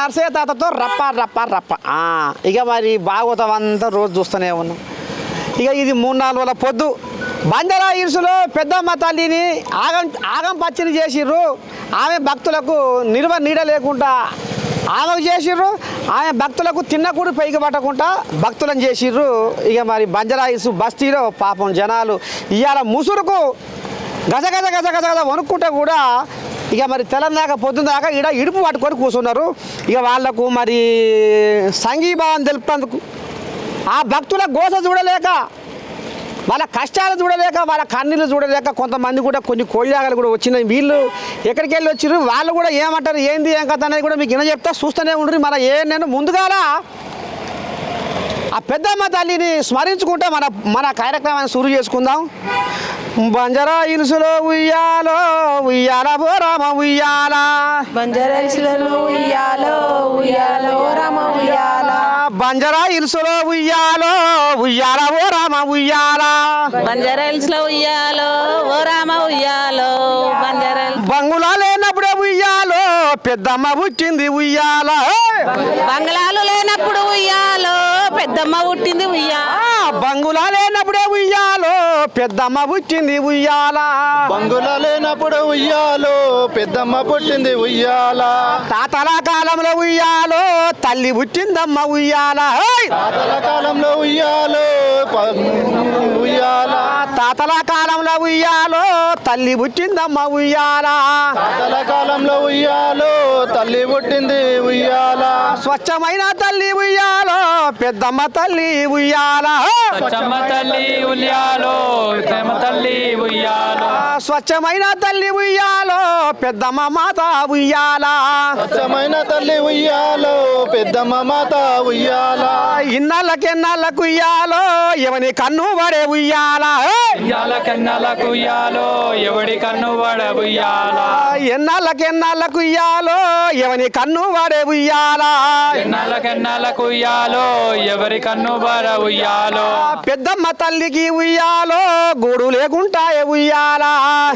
నర్సయ్య తాతతో రప్ప రప్ప రప్ప ఇక మరి భాగవతం అంతా రోజు చూస్తూనే ఉన్నాం. ఇక ఇది 3-4 రోజుల పొద్దు బంజారా హిల్స్లో పెద్దమ్మ తల్లిని ఆగం పచ్చిని చేసిర్రు. ఆమె భక్తులకు నీడ లేకుండా ఆగం చేసిర్రు. ఆమె భక్తులకు తిన్నకూడు పైకి పట్టకుండా భక్తులను చేసిర్రు. ఇక మరి బంజారా హిల్స్ బస్తీలో పాపం జనాలు ఇవాళ ముసురుకు గజ గజ గజ గజ గజ వణుక్కుంటే కూడా ఇక మరి తెలంగాణ పొద్దున్న దాకా ఇడుపు పట్టుకొని కూర్చున్నారు. ఇక వాళ్లకు మరి సంఘీభావం తెలుపుతందుకు ఆ భక్తుల గోస చూడలేక, వాళ్ళ కష్టాలు చూడలేక, వాళ్ళ కన్నీళ్ళు చూడలేక కొంతమంది కూడా కొన్ని కోళ్ళాగలు కూడా వచ్చినాయి. వీళ్ళు ఎక్కడికి వెళ్ళి వచ్చారు, వాళ్ళు కూడా ఏమంటారు, ఏంది ఏం కథ అనేది కూడా మీకు ఇలా చెప్తా, చూస్తూనే ఉండరు. మన నేను ముందుగాల ఆ పెద్దమ్మ తల్లిని స్మరించుకుంటే మన కార్యక్రమాన్ని షురు చేసుకుందాం. బంజారా హిల్స్లో ఉయ్యాలో ఉయ్యాల ఓ రామ ఉయ్యాల, బంజారా హిల్స్లో ఉయ్యాలో ఉయ్యాలో రామ ఉయ్యాల, బంజారా హిల్స్లో ఉయ్యాలో ఉయ్యాల ఓ రామ ఉయ్యాల, బంజారా హిల్స్లో ఉయ్యాలో ఓ రామ ఉయ్యాలో, బంజారా బంగుళా లేనప్పుడే ఉయ్యాలో పెద్దమ్మ పుట్టింది ఉయ్యాల, బంగ్లాలు లేనప్పుడు ఉయ్యాలో పెద్దమ్మ పుట్టింది ఉయ్యాల, బంగుళా లేనప్పుడే ఉయ్యాలో పెద్దమ్మ పుట్టింది ఉయ్యాల, బంగుళా లేనప్పుడు ఉయ్యాలో పెద్దమ్మ పుట్టింది ఉయ్యాల, తాతల కాలంలో ఉయ్యాలో తల్లి పుట్టిందమ్మ ఉయ్యాల, తాతల కాలంలో ఉయ్యాలో ఉయ్యాల, తాతల కాలంలో ఉయ్యాలో తల్లి పుట్టిందమ్మ ఉయ్యాల, తాతల కాలంలో ఉయ్యాలో తల్లి పుట్టింది ఉయ్యాల, స్వచ్ఛమైన తల్లి ఉయ్యాలో పెద్దమ్మ తల్లి ఉయ్యాల, స్వచ్ఛమ్మ తల్లి ఉయ్యాలో పెద్దమ్మ తల్లి ఉయ్యాలో, స్వచ్ఛమైన తల్లి ఉయ్యాలో పెద్దమ్మ మాత ఉయ్యాల, స్వచ్ఛమైన తల్లి ఉయ్యాలో పెద్దమ్మ మాత ఉయ్యాల, ఇన్నాళ్ళకెన్నాళ్ళకు ఉయ్యాలో ఎవని కన్ను పడే ఉయ్యాల, ఉయ్యాల కన్నాలకు ఉయ్యాలో ఎవడి కన్ను వడ ఉయ్యాల, ఎన్నాళ్ళకెన్నాళ్ళకు ఉయ్యాలో ఎవని కన్ను పడే ఉయ్యాల, కన్నాలకు ఉయ్యాలో ఎవరి కన్ను వడ ఉయ్యాలో, పెద్దమ్మ తల్లికి ఉయ్యాలో గూడు లేకుంటాయే ఉయ్యాల,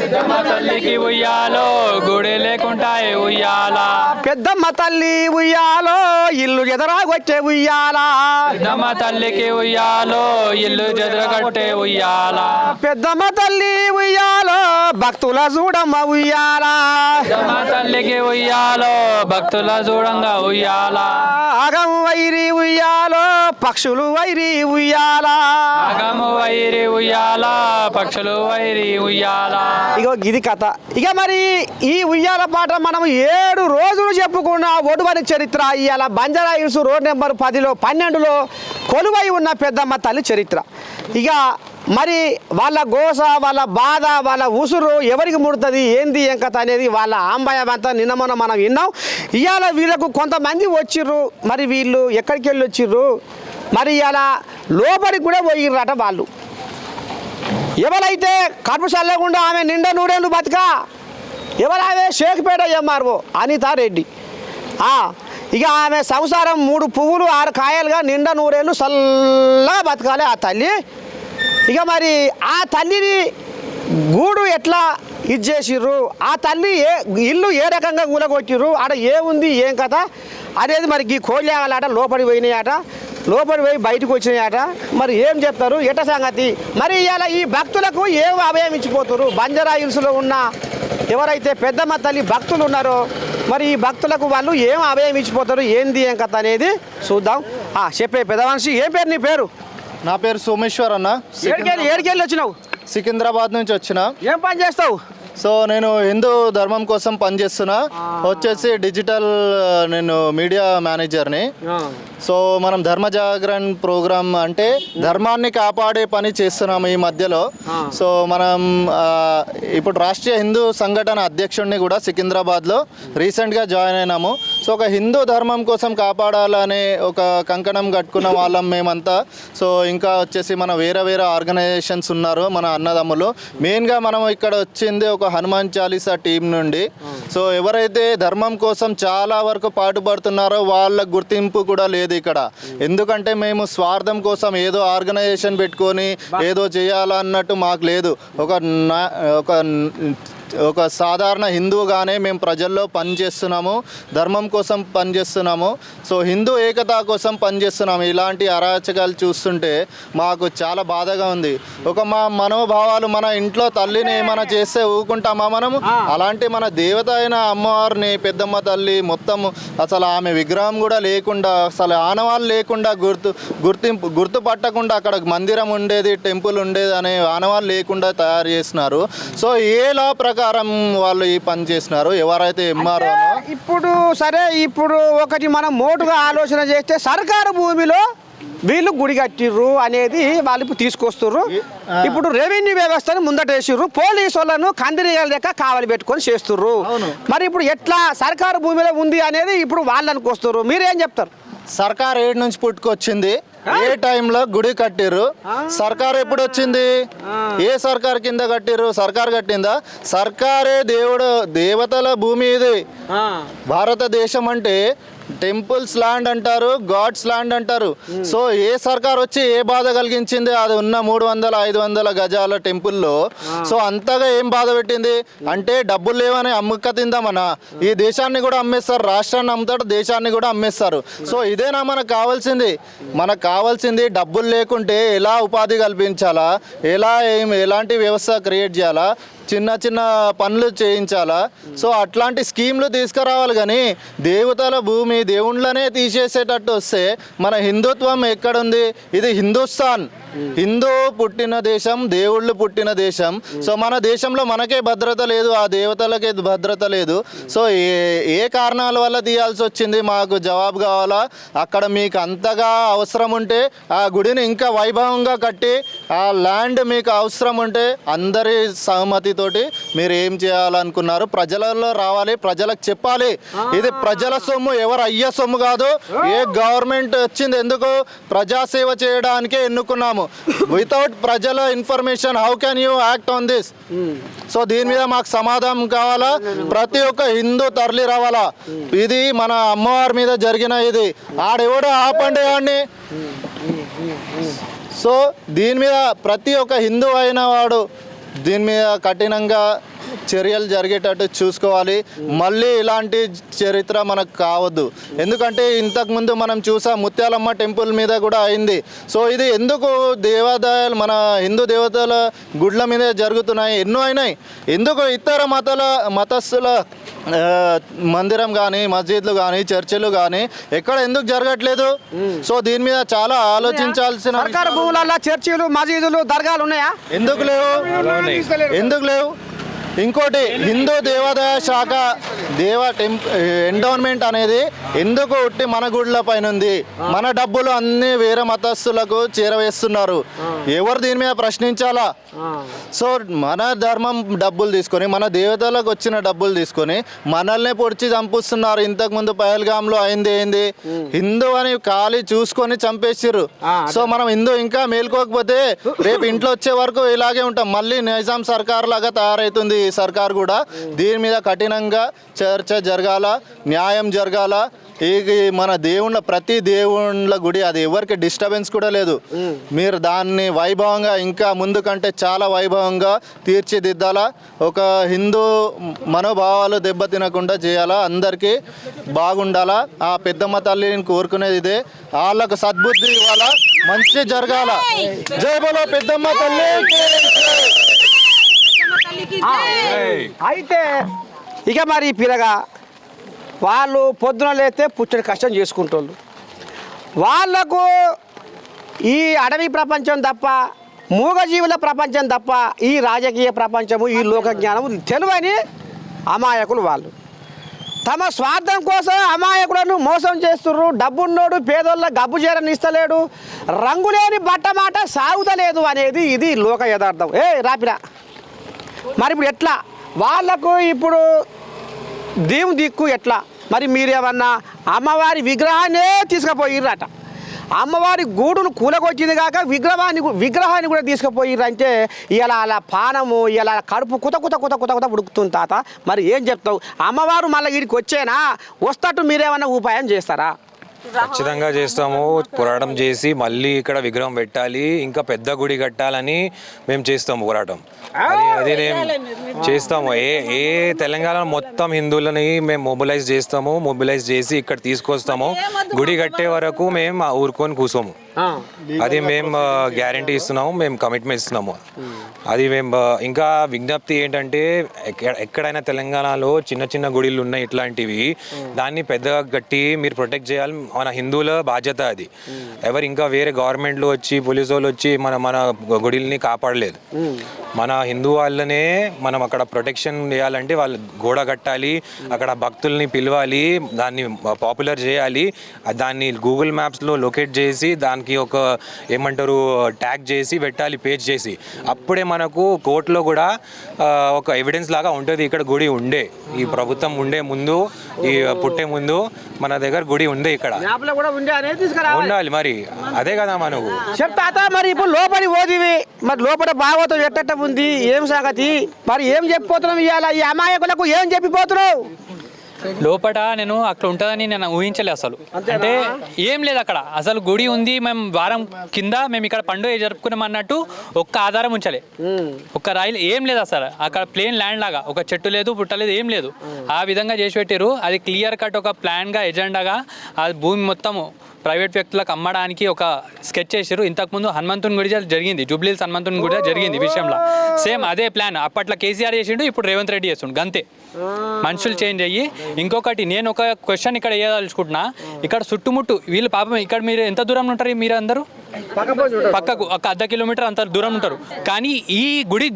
పెద్దమ్మ తల్లికి ఉయ్యాలో గుడి లేకుంటాయి ఉయ్యాల, పెద్దమ్మ తల్లి ఉయ్యాలో ఇల్లు ఎదరాగొచ్చే ఉయ్యాల, పెద్దమ్మ తల్లికి ఉయ్యాలో ఇల్లు చెదరగట్టే ఉయ్యాల, పెద్దమ్మ తల్లి ఉయ్యాలో భక్తుల చూడమ్మ ఉయ్యాల, పెద్దమ్మ తల్లికి ఉయ్యాలో భక్తుల చూడంగా ఉయ్యాల, ఆగం వైరి ఉయ్యాలో పక్షులు వైరి ఉయ్యాల, అగము వైరి ఉయ్యాల పక్షులు వైరి ఉయ్యాల. ఇగో గిది కథ. ఇక మరి ఈ ఉయ్యాల పాట మనం 7 రోజులు చెప్పుకున్న ఒడువని చరిత్ర ఇవాళ బంజారా హిల్స్ రోడ్ నెంబర్ 10లో 12లో కొలువై ఉన్న పెద్దమ్మ తల్లి చరిత్ర. ఇక మరి వాళ్ళ గోస, వాళ్ళ బాధ, వాళ్ళ ఉసురు ఎవరికి ముడుతుంది, ఏంది ఏం కథ అనేది వాళ్ళ ఆంబయం అంతా నిన్న మొన్న మనం విన్నాం. ఇవాళ వీళ్ళకు కొంతమంది వచ్చిర్రు, మరి వీళ్ళు ఎక్కడికి వెళ్ళి వచ్చిర్రు, మరి ఇవాళ లోపలికి కూడా పోయిర్రట వాళ్ళు. ఎవరైతే కడుపు చల్లకుండా ఆమె నిండా నూరేళ్ళు బతుక, ఎవరామె షేక్పేట ఎంఆర్ఓ అనితారెడ్డి. ఇక ఆమె సంసారం 3 పువ్వులు 6 కాయలుగా నిండా నూరేళ్ళు చల్లగా బతకాలి ఆ తల్లి. ఇక మరి ఆ తల్లిని గూడు ఎట్లా ఇచ్చేసిర్రు, ఆ తల్లి ఇల్లు ఏ రకంగా కూలగొట్టిర్రు, ఆడ ఏముంది ఏం కథ అనేది మరి ఈ కోళ్ళాగలాట లోపలి పోయినాయట, లోపలి పోయి బయటకు వచ్చినాయట. మరి ఏం చెప్తారు ఎట సంగతి, మరి ఇవాళ ఈ భక్తులకు ఏం అభయం ఇచ్చిపోతారు. బంజారా హిల్స్లో ఉన్న ఎవరైతే పెద్దమ్మ తల్లి భక్తులు ఉన్నారో మరి ఈ భక్తులకు వాళ్ళు ఏం అభయం ఇచ్చిపోతారు, ఏంది ఏం కథ అనేది చూద్దాం. చెప్పే పెద్ద మనిషి, ఏం పేరు నీ పేరు? నా పేరు సోమేశ్వర్ అన్న. ఏడికెళ్ళి వచ్చినావు? సికింద్రాబాద్ నుంచి వచ్చిన. ఏం పని చేస్తావు? సో నేను హిందూ ధర్మం కోసం పనిచేస్తున్నా. వచ్చేసి డిజిటల్ నేను మీడియా మేనేజర్ని. సో మనం ధర్మ జాగరణ ప్రోగ్రామ్ అంటే ధర్మాన్ని కాపాడే పని చేస్తున్నాము ఈ మధ్యలో. సో మనం ఇప్పుడు రాష్ట్రీయ హిందూ సంఘటన అధ్యక్షుడిని కూడా సికింద్రాబాద్లో రీసెంట్గా జాయిన్ అయినాము. సో ఒక హిందూ ధర్మం కోసం కాపాడాలనే ఒక కంకణం కట్టుకున్న వాళ్ళం మేమంతా. సో ఇంకా వచ్చేసి మన వేరే వేరే ఆర్గనైజేషన్స్ ఉన్నారు మన అన్నదమ్ములు. మెయిన్గా మనం ఇక్కడ వచ్చింది ఒక హనుమాన్ చాలీసా టీం నుండి. సో ఎవరైతే ధర్మం కోసం చాలా వరకు పాటుపడుతున్నారో వాళ్ళ గుర్తింపు కూడా లేదు ఇక్కడ. ఎందుకంటే మేము స్వార్థం కోసం ఏదో ఆర్గనైజేషన్ పెట్టుకొని ఏదో చేయాలన్నట్టు మాకు లేదు. ఒక ఒక సాధారణ హిందువుగానే మేము ప్రజల్లో పనిచేస్తున్నాము, ధర్మం కోసం పనిచేస్తున్నాము. సో హిందూ ఏకత కోసం పనిచేస్తున్నాము. ఇలాంటి అరాచకాలు చూస్తుంటే మాకు చాలా బాధగా ఉంది. మా మనోభావాలు, మన ఇంట్లో తల్లిని ఏమైనా చేస్తే ఊరుకుంటామా మనము? అలాంటి మన దేవత అయిన అమ్మవారిని, పెద్దమ్మ తల్లి మొత్తం అసలు ఆమె విగ్రహం కూడా లేకుండా, అసలు ఆనవాళ్ళు లేకుండా, గుర్తుపట్టకుండా అక్కడ మందిరం ఉండేది, టెంపుల్ ఉండేది అనే ఆనవాళ్ళు లేకుండా తయారు చేసినారు. సో ఏ లా ప్రకారం వాళ్ళు ఈ పని చేసినారు? ఎవరైతే ఎంఆర్ఓ ఇప్పుడు సరే, ఇప్పుడు ఒకటి మనం మోటుగా ఆలోచన చేస్తే సర్కారు భూమిలో వీళ్ళు గుడి కట్టిర్రు అనేది వాళ్ళు ఇప్పుడు తీసుకొస్తుర్రు. ఇప్పుడు రెవెన్యూ వ్యవస్థను ముందటేసిర్రు, పోలీసు వాళ్ళను కందిరీగల లెక్క కావలి పెట్టుకొని చేస్తుర్రు. మరి ఇప్పుడు ఎట్లా సర్కారు భూమిలో ఉంది అనేది ఇప్పుడు వాళ్ళు అనుకొస్తుర్రు. మీరేం చెప్తారు? సర్కార్ ఏడు నుంచి పుట్టుకొచ్చింది, ఏ టైంలో గుడి కట్టిర్రు? సర్కార్ ఎప్పుడు వచ్చింది? ఏ సర్కార్ కింద కట్టిర్రు? సర్కార్ కట్టిందా? సర్కారే దేవుడు, దేవతల భూమి ఇది. భారతదేశం అంటే టెంపుల్స్ ల్యాండ్ అంటారు, గాడ్స్ ల్యాండ్ అంటారు. సో ఏ సర్కార్ వచ్చి ఏ బాధ కలిగించింది? అది ఉన్న 300-500 గజాల టెంపుల్లో సో అంతగా ఏం బాధ పెట్టింది అంటే డబ్బులు లేవని అమ్ముక తిందామన్నా? ఈ దేశాన్ని కూడా అమ్మేస్తారు, రాష్ట్రాన్ని అమ్ముతారు, దేశాన్ని కూడా అమ్మేస్తారు. సో ఇదేనా మనకు కావాల్సింది? మనకు కావాల్సింది డబ్బులు లేకుంటే ఎలా ఉపాధి కల్పించాలా, ఎలాంటి వ్యవస్థ క్రియేట్ చేయాలా, చిన్న చిన్న పనులు చేయించాలా? సో అట్లాంటి స్కీమ్లు తీసుకురావాలి. కానీ దేవతల భూమి, దేవుళ్ళనే తీసేసేటట్టు వస్తే మన హిందుత్వం ఎక్కడుంది? ఇది హిందుస్థాన్, హిందూ పుట్టిన దేశం, దేవుళ్ళు పుట్టిన దేశం. సో మన దేశంలో మనకే భద్రత లేదు, ఆ దేవతలకే భద్రత లేదు. సో ఏ కారణాల వల్ల తీయాల్సి వచ్చింది? మాకు జవాబు కావాలా. అక్కడ మీకు అంతగా అవసరం ఉంటే ఆ గుడిని ఇంకా వైభవంగా కట్టి, ఆ ల్యాండ్ మీకు అవసరం ఉంటే అందరి సహమతితోటి మీరు ఏం చేయాలనుకున్నారు? ప్రజలలో రావాలి, ప్రజలకు చెప్పాలి. ఇది ప్రజల సొమ్ము, ఎవరు అయ్యే సొమ్ము కాదు. ఏ గవర్నమెంట్ వచ్చింది ఎందుకు? ప్రజాసేవ చేయడానికే ఎన్నుకున్నాము. వితౌట్ ప్రజల information how can you act on this? So దీని మీద మాకు సమాధానం కావాలా. ప్రతి ఒక్క హిందూ తరలి రావాలా. ఇది మన అమ్మవారి మీద జరిగిన ఇది. ఆడెవడో ఆపండి వాడిని. సో దీని మీద ప్రతి ఒక్క హిందూ అయిన వాడు దీని మీద కఠినంగా చర్యలు జరిగేటట్టు చూసుకోవాలి. మళ్ళీ ఇలాంటి చరిత్ర మనకు కావద్దు. ఎందుకంటే ఇంతకుముందు మనం చూసాం ముత్యాలమ్మ టెంపుల్ మీద కూడా అయింది. సో ఇది ఎందుకు దేవాదాయాలు మన హిందూ దేవతల గుడ్ల మీద జరుగుతున్నాయి? ఎన్నో అయినాయి. ఎందుకు ఇతర మతస్థుల మందిరం కానీ, మస్జిద్లు కానీ, చర్చిలు కానీ ఎక్కడ ఎందుకు జరగట్లేదు? సో దీని మీద చాలా ఆలోచించాల్సిన. సర్కారు భూములలో చర్చిలు, మసీదులు, దర్గాలు ఉన్నాయా? ఎందుకు లేవు? ఇంకోటి, హిందూ దేవాదాయ శాఖ ఎండోన్మెంట్ అనేది ఎందుకు ఉట్టి మన గుడ్ల పైన ఉంది? మన డబ్బులు అన్ని వేరే మతస్థులకు చేరవేస్తున్నారు. ఎవరు దీని మీద ప్రశ్నించాలా? సో మన ధర్మం డబ్బులు తీసుకొని, మన దేవతలకు వచ్చిన డబ్బులు తీసుకొని మనల్ని పొడిచి చంపుస్తున్నారు. ఇంతకుముందు పహల్గామ్లో అయింది ఏంది? హిందూ అని ఖాళీ చూసుకొని చంపేసిర్రు. సో మనం హిందూ ఇంకా మేల్కోకపోతే రేపు ఇంట్లో వచ్చే వరకు ఇలాగే ఉంటాం. మళ్ళీ నిజాం సర్కార్ లాగా తయారవుతుంది ఈ సర్కార్ కూడా. దీని మీద కఠినంగా చర్చ జరగాల, న్యాయం జరగాల. ఈ మన ప్రతి దేవుళ్ళ గుడి అది ఎవరికి డిస్టర్బెన్స్ కూడా లేదు. మీరు దాన్ని వైభవంగా ఇంకా ముందు కంటే చాలా వైభవంగా తీర్చిదిద్దాలా. ఒక హిందూ మనోభావాలు దెబ్బతినకుండా చేయాలా, అందరికీ బాగుండాలా. ఆ పెద్దమ్మ తల్లిని కోరుకునేది ఇదే. వాళ్ళకు సద్బుద్ధి ఇవ్వాలా, మంచి జరగాల. జై బోలో పెద్దమ్మ తల్లి. అయితే ఇక మరి పిల్లగా వాళ్ళు పొద్దున లేస్తే పుచ్చడి కష్టం చేసుకుంటోళ్ళు. వాళ్లకు ఈ అడవి ప్రపంచం తప్ప, మూగజీవుల ప్రపంచం తప్ప ఈ రాజకీయ ప్రపంచము, ఈ లోక జ్ఞానము తెలివని అమాయకులు వాళ్ళు. తమ స్వార్థం కోసం అమాయకులను మోసం చేస్తుర్రు. డబ్బున్నోడు పేదోళ్ళ గబ్బు చేరనిస్తలేడు, రంగులేని బట్ట మాట సాగుతలేదు అనేది ఇది లోక యథార్థం. రాపిరా. మరి ఇప్పుడు ఎట్లా వాళ్లకు ఇప్పుడు దేవుని దిక్కు ఎట్లా? మరి మీరేమన్నా అమ్మవారి విగ్రహాన్నే తీసుకుపోయిర్రట. అమ్మవారి గూడును కూలగొచ్చింది కాక విగ్రహాన్ని కూడా తీసుకుపోయిర్రు. అంటే ఇలా అలా పానము, ఇలా కడుపు కుత ఉడుకుతుంది తాత. మరి ఏం చెప్తావు? అమ్మవారు మళ్ళీ వీడికి వచ్చేనా? వస్తట్టు మీరేమన్నా ఉపాయం చేస్తారా? ఖచ్చితంగా చేస్తాము. పోరాటం చేసి మళ్ళీ ఇక్కడ విగ్రహం పెట్టాలి, ఇంకా పెద్ద గుడి కట్టాలని మేము చేస్తాము పోరాటం. చేస్తాము. ఏ తెలంగాణ మొత్తం హిందువులని మేము మొబిలైజ్ చేసి ఇక్కడ తీసుకొస్తాము. గుడి కట్టే వరకు మేము ఊరుకొని కూర్చోము. అది మేము గ్యారంటీ ఇస్తున్నాము, మేము కమిట్మెంట్ ఇస్తున్నాము. అది మేము ఇంకా విజ్ఞప్తి ఏంటంటే ఎక్కడైనా తెలంగాణలో చిన్న చిన్న గుడిలు ఉన్నాయి ఇట్లాంటివి, దాన్ని పెద్దగా కట్టి మీరు ప్రొటెక్ట్ చేయాలి. మన హిందువుల బాధ్యత అది. ఎవరు ఇంకా వేరే గవర్నమెంట్లు వచ్చి పోలీసు వాళ్ళు వచ్చి మన గుడిల్ని కాపాడలేదు. మన హిందూ వాళ్ళనే మనం అక్కడ ప్రొటెక్షన్ చేయాలంటే వాళ్ళు గోడ కట్టాలి, అక్కడ భక్తుల్ని పిలవాలి, దాన్ని పాపులర్ చేయాలి, దాన్ని గూగుల్ మ్యాప్స్లో లొకేట్ చేసి దానికి ఒక ఏమంటారు ట్యాగ్ చేసి పెట్టాలి, పేజ్ చేసి. అప్పుడే మనకు కోర్టులో కూడా ఒక ఎవిడెన్స్ లాగా ఉంటుంది. ఇక్కడ గుడి ఉండే, ఈ ప్రభుత్వం ఉండే ముందు, ఈ పుట్టే ముందు మన దగ్గర గుడి ఉండే, ఇక్కడ ఉండాలి. మరి అదే కదా మనకు చెప్తా. మరి ఇప్పుడు లోపలి ఓదివి, మరి లోపల భాగవతం ఎట్ట ఉంది, ఏం సంగతి, మరి ఏం చెప్పిపోతున్నావు ఇవాళ ఈ అమాయకులకు, ఏం చెప్పిపోతున్నావు? లోపల నేను అక్కడ ఉంటుందని నేను ఊహించలే అసలు. అంటే ఏం లేదు అక్కడ, అసలు గుడి ఉంది, మేము వారం కింద మేము ఇక్కడ పండుగ జరుపుకున్నాం అన్నట్టు ఒక్క ఆధారం ఉంచలే, ఒక్క రైలు ఏం లేదు అసలు. అక్కడ ప్లేన్ ల్యాండ్ లాగా ఒక చెట్టు లేదు, పుట్టలేదు, ఏం లేదు. ఆ విధంగా చేసి పెట్టారు. అది క్లియర్ కట్ ఒక ప్లాన్గా, ఎజెండాగా ఆ భూమి మొత్తము ప్రైవేట్ వ్యక్తులకు అమ్మడానికి ఒక స్కెచ్ చేశారు. ఇంతకుముందు హనుమంతుని గుడి జరిగింది, జూబ్లీహిల్స్ హనుమంతుని గుడి జరిగింది విషయంలో. సేమ్ అదే ప్లాన్ అప్పట్లో కేసీఆర్ చేసిండు, ఇప్పుడు రేవంత్ రెడ్డి చేస్తుండు. గంతే, మనుషులు చేంజ్ అయ్యి. ఇంకొకటి నేను ఒక క్వశ్చన్ ఇక్కడ వేయదలుచుకుంటున్నా. ఇక్కడ చుట్టుముట్టు వీళ్ళు పాపం, ఇక్కడ మీరు ఎంత దూరం ఉంటారు మీరు అందరూ? పక్కకు ఒక 1/2 కిలోమీటర్ అంత దూరం ఉంటారు. కానీ ఈ గుడి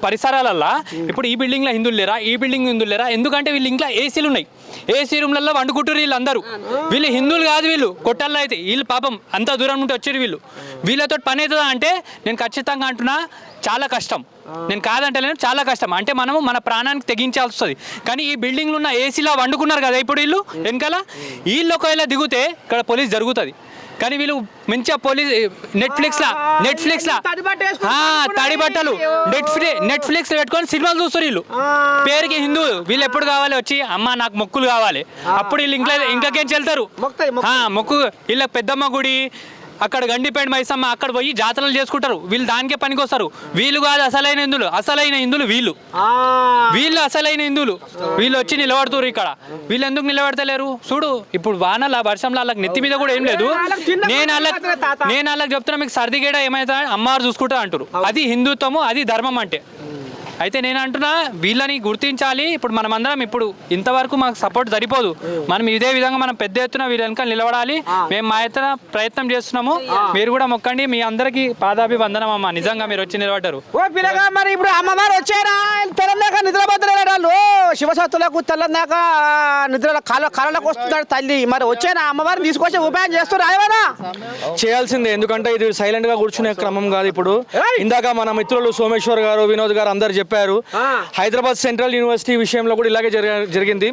పరిసరాలల్లో ఇప్పుడు ఈ బిల్డింగ్లో హిందువులు లేరా, ఈ బిల్డింగ్ హిందువులు లేరా? ఎందుకంటే వీళ్ళు ఇంట్లో ఏసీలు ఉన్నాయి, ఏసీ రూమ్లలో వండుకుంటారు వీళ్ళు అందరూ. వీళ్ళు హిందువులు కాదు, వీళ్ళు కొట్టాల్లో అయితే వీళ్ళు పాపం అంత దూరం నుండి వచ్చారు. వీళ్ళతో పని అవుతుందా అంటే నేను ఖచ్చితంగా అంటున్నా చాలా కష్టం. నేను కాదంటలేను, చాలా కష్టం. అంటే మనము మన ప్రాణానికి తెగించాల్సి వస్తుంది. కానీ ఈ బిల్డింగ్లో ఉన్న ఏసీలో వండుకున్నారు కదా ఇప్పుడు వీళ్ళు వెనకాల, వీళ్ళు ఒకవేళ దిగితే ఇక్కడ పోలీస్ జరుగుతుంది. కానీ వీళ్ళు మంచిగా పోలీస్ నెట్ఫ్లిక్స్లా తడి బట్టలు నెట్ఫ్లిక్స్ పెట్టుకొని సినిమాలు చూస్తారు. వీళ్ళు పేరుకి హిందూ, వీళ్ళు ఎప్పుడు కావాలి వచ్చి అమ్మ నాకు మొక్కులు కావాలి, అప్పుడు వీళ్ళు ఇంట్లోకేం వెళ్తారు. మొక్కు వీళ్ళకి పెద్దమ్మ గుడి, అక్కడ గండిపేట మైసమ్మ, అక్కడ పోయి జాతరలు చేసుకుంటారు. వీళ్ళు దానికే పనికి వస్తారు. వీళ్ళు కాదు అసలైన హిందువులు వీళ్ళు అసలైన హిందువులు. వీళ్ళు వచ్చి నిలబడుతున్నారు ఇక్కడ. వీళ్ళు ఎందుకు నిలబడతలేరు చూడు. ఇప్పుడు వానల వర్షంలో వాళ్ళకి నెత్తి మీద కూడా ఏం లేదు. నేను వాళ్ళకి చెప్తున్నా, మీకు సర్ది గేడ ఏమైతే అమ్మవారు చూసుకుంటా అంటారు. అది హిందుత్వము, అది ధర్మం అంటే. అయితే నేను అంటున్నా వీళ్ళని గుర్తించాలి. ఇప్పుడు మనమందరం ఇప్పుడు ఇంతవరకు మాకు సపోర్ట్ సరిపోదు. మనం ఇదే విధంగా మనం పెద్ద ఎత్తున వీళ్ళ వెనకాల నిలబడాలి. మేము మా ఎత్తున ప్రయత్నం చేస్తున్నాము. మీరు కూడా మొక్కండి. మీ అందరికీ పాదాభివందనం అమ్మ, నిజంగా మీరు వచ్చి నిలబడ్డారు. ఓ పిల్లగా మరి ఇప్పుడు అమ్మవారు వచ్చారా? తెలంగాణ నిద్రపోతున్నారు శివసత్తులకు, తెల్లందాక నిద్ర కళలకు వస్తున్నాడు తల్లి. మరి వచ్చానా అమ్మవారిని తీసుకొచ్చి ఉపాయం చేస్తున్నారు ఏమైనా? చేయాల్సిందే, ఎందుకంటే ఇది సైలెంట్ గా కూర్చునే క్రమం కాదు. ఇప్పుడు ఇందాక మన మిత్రులు సోమేశ్వర్ గారు, వినోద్ గారు అందరు చెప్పారు. హైదరాబాద్ సెంట్రల్ యూనివర్సిటీ విషయంలో కూడా ఇలాగే జరిగింది.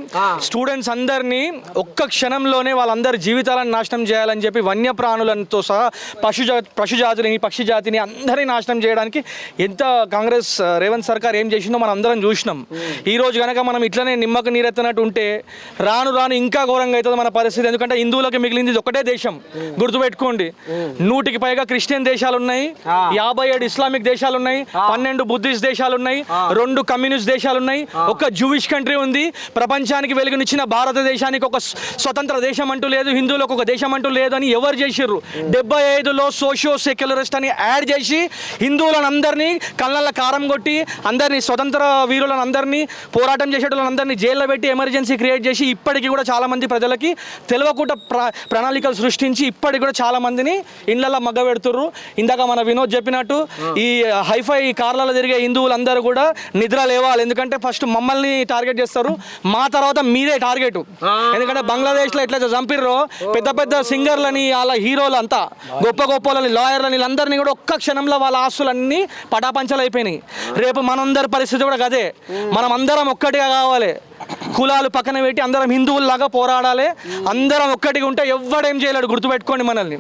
స్టూడెంట్స్ అందరినీ ఒక్క క్షణంలోనే వాళ్ళందరి జీవితాలను నాశనం చేయాలని చెప్పి వన్యప్రాణులతో సహా పశుజాతిని, పక్షి జాతిని అందరినీ నాశనం చేయడానికి ఎంత కాంగ్రెస్ రేవంత్ సర్కార్ ఏం చేసిందో మనం అందరం చూసినాం. ఈ రోజు కనుక మనం ఇట్లనే నిమ్మకు నీరెత్తనట్టు ఉంటే రాను రాను ఇంకా ఘోరంగా అవుతుంది మన పరిస్థితి. ఎందుకంటే హిందువులకు మిగిలింది ఒకటే దేశం, గుర్తుపెట్టుకోండి. 100కి పైగా క్రిస్టియన్ దేశాలు ఉన్నాయి, 57 ఇస్లామిక్ దేశాలు ఉన్నాయి, 12 బుద్ధిస్ట్ దేశాలు ఉన్నాయి, 2 కమ్యూనిస్ట్ దేశాలు ఉన్నాయి, ఒక జూయిష్ కంట్రీ ఉంది. ప్రపంచానికి వెలుగునిచ్చిన భారతదేశానికి ఒక స్వతంత్ర దేశం అంటూ లేదు, హిందువులకు ఒక దేశం అంటూ లేదు అని ఎవరు చేసిర్రు? 75లో సోషియో సెక్యులరిస్ట్ అని యాడ్ చేసి హిందువులను అందరినీ కళ్ళల్లో కారం కొట్టి, అందరినీ స్వతంత్ర వీరులను అందరినీ, పోరాటం చేసేటోళ్ళని అందరినీ జైల్లో పెట్టి ఎమర్జెన్సీ క్రియేట్ చేసి ఇప్పటికీ కూడా చాలామంది ప్రజలకి తెలియకుండా ప్రణాళికలు సృష్టించి ఇప్పటికి కూడా చాలామందిని ఇళ్ళల్లో మగ్గ పెడుతుర్రు. ఇందాక మన వినోద్ చెప్పినట్టు ఈ హైఫై కార్లలో తిరిగే హిందువులందరూ కూడా నిద్ర లేవాలి. ఎందుకంటే ఫస్ట్ మమ్మల్ని టార్గెట్ చేస్తారు, మా తర్వాత మీరే టార్గెట్. ఎందుకంటే బంగ్లాదేశ్లో ఎట్లయితే చంపిర్రో పెద్ద పెద్ద సింగర్లని, వాళ్ళ హీరోలు అంతా గొప్ప గొప్పలని, లాయర్లని, వీళ్ళందరినీ కూడా ఒక్క క్షణంలో వాళ్ళ ఆస్తులన్నీ పటాపంచలు అయిపోయినాయి. రేపు మనందరి పరిస్థితి కూడా అదే. మనం అందరం ఒక్కటిగా కావాలి, కులాలు పక్కన పెట్టి అందరం హిందువుల్లాగా పోరాడాలి. అందరం ఒక్కటిగా ఉంటే ఎవ్వడేం చేయలేడు. గుర్తుపెట్టుకోండి, మనల్ని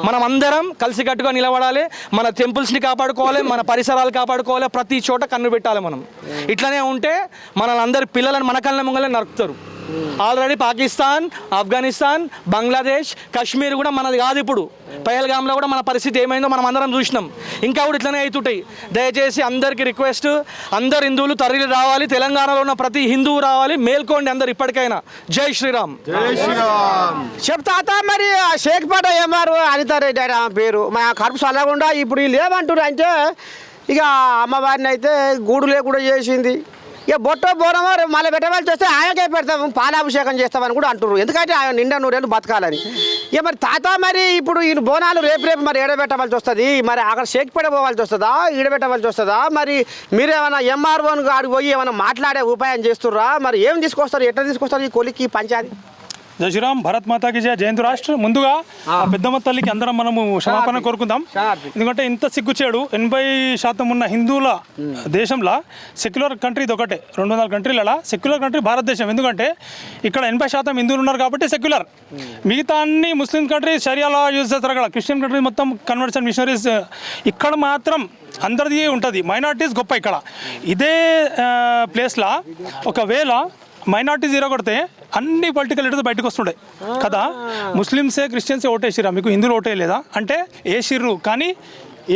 మనం అందరం కలిసికట్టుగా నిలబడాలి. మన టెంపుల్స్ని కాపాడుకోవాలి, మన పరిసరాలు కాపాడుకోవాలి, ప్రతి చోట కన్ను పెట్టాలి మనం. ఇట్లనే ఉంటే మనల్ని అందరి పిల్లలను మన కళ్ళ ముంగలే నరుకుతారు. ఆల్రెడీ పాకిస్తాన్, ఆఫ్ఘనిస్తాన్, బంగ్లాదేశ్, కాశ్మీర్ కూడా మనది కాదు. ఇప్పుడు పహల్గామ్లో కూడా మన పరిస్థితి ఏమైందో మనం అందరం చూసినాం. ఇంకా కూడా ఇట్లనే అవుతుంటాయి. దయచేసి అందరికీ రిక్వెస్ట్, అందరు హిందువులు తరలి రావాలి. తెలంగాణలో ఉన్న ప్రతి హిందువు రావాలి. మేల్కోండి అందరు ఇప్పటికైనా. జై శ్రీరామ్. చెప్తా మరి షేక్పేట ఏమారు అనితారెడ్డి అని ఆమె పేరు. మా కడుపు చల్లకుండా ఇప్పుడు వీళ్ళు ఏమంటారు అంటే ఇక అమ్మవారిని అయితే గూడు లేకుండా చేసింది. ఇక బొట్ట బోనమో మళ్ళీ పెట్టవలసి వస్తే ఆయనకే పెడతాము, పాలాభిషేకం చేస్తామని కూడా అంటున్నారు. ఎందుకంటే ఆయన నిండా 100 బతకాలని. ఇక మరి తాత మరి ఇప్పుడు ఈ బోనాలు రేపు మరి ఏడబెట్టవలసి వస్తుంది. మరి అక్కడ షేక్పేట పోవాల్సి వస్తుందా, ఈడబెట్టవలసి వస్తుందా? మరి మీరేమైనా ఎంఆర్ఓని కాడికి పోయి ఏమైనా మాట్లాడే ఉపాయం చేస్తుర్రా? మరి ఏం తీసుకొస్తారు, ఎట్లా తీసుకొస్తారు ఈ కొలికి పంచాది? జై శ్రీరామ్, భారత్ మాతాకి జయ, జయంతు రాష్ట్ర. ముందుగా ఆ పెద్దమ్మ తల్లికి అందరం మనము క్షమాపణ కోరుకుందాం. ఎందుకంటే ఇంత సిగ్గుచేడు 80% ఉన్న హిందువుల దేశంలో సెక్యులర్ కంట్రీ ఇది ఒకటే. 200 కంట్రీలలో సెక్యులర్ కంట్రీ భారతదేశం. ఎందుకంటే ఇక్కడ 80% హిందువులు ఉన్నారు కాబట్టి సెక్యులర్. మిగతా అన్ని ముస్లిం కంట్రీస్ షరియాలో యూజ్ చేస్తారు. అక్కడ క్రిస్టియన్ కంట్రీ మొత్తం కన్వర్షన్ మిషనరీస్. ఇక్కడ మాత్రం అందరిది ఉంటుంది. మైనారిటీస్ గొప్ప. ఇక్కడ ఇదే ప్లేస్లో ఒకవేళ మైనార్టీస్ ఇరగొడితే అన్ని పొలిటికల్ లీడర్స్ బయటకు వస్తుండే కదా. ముస్లిమ్సే క్రిస్టియన్సే ఓటేసిరా, మీకు హిందువులు ఓటేయలేదా అంటే వేసిర్రు, కానీ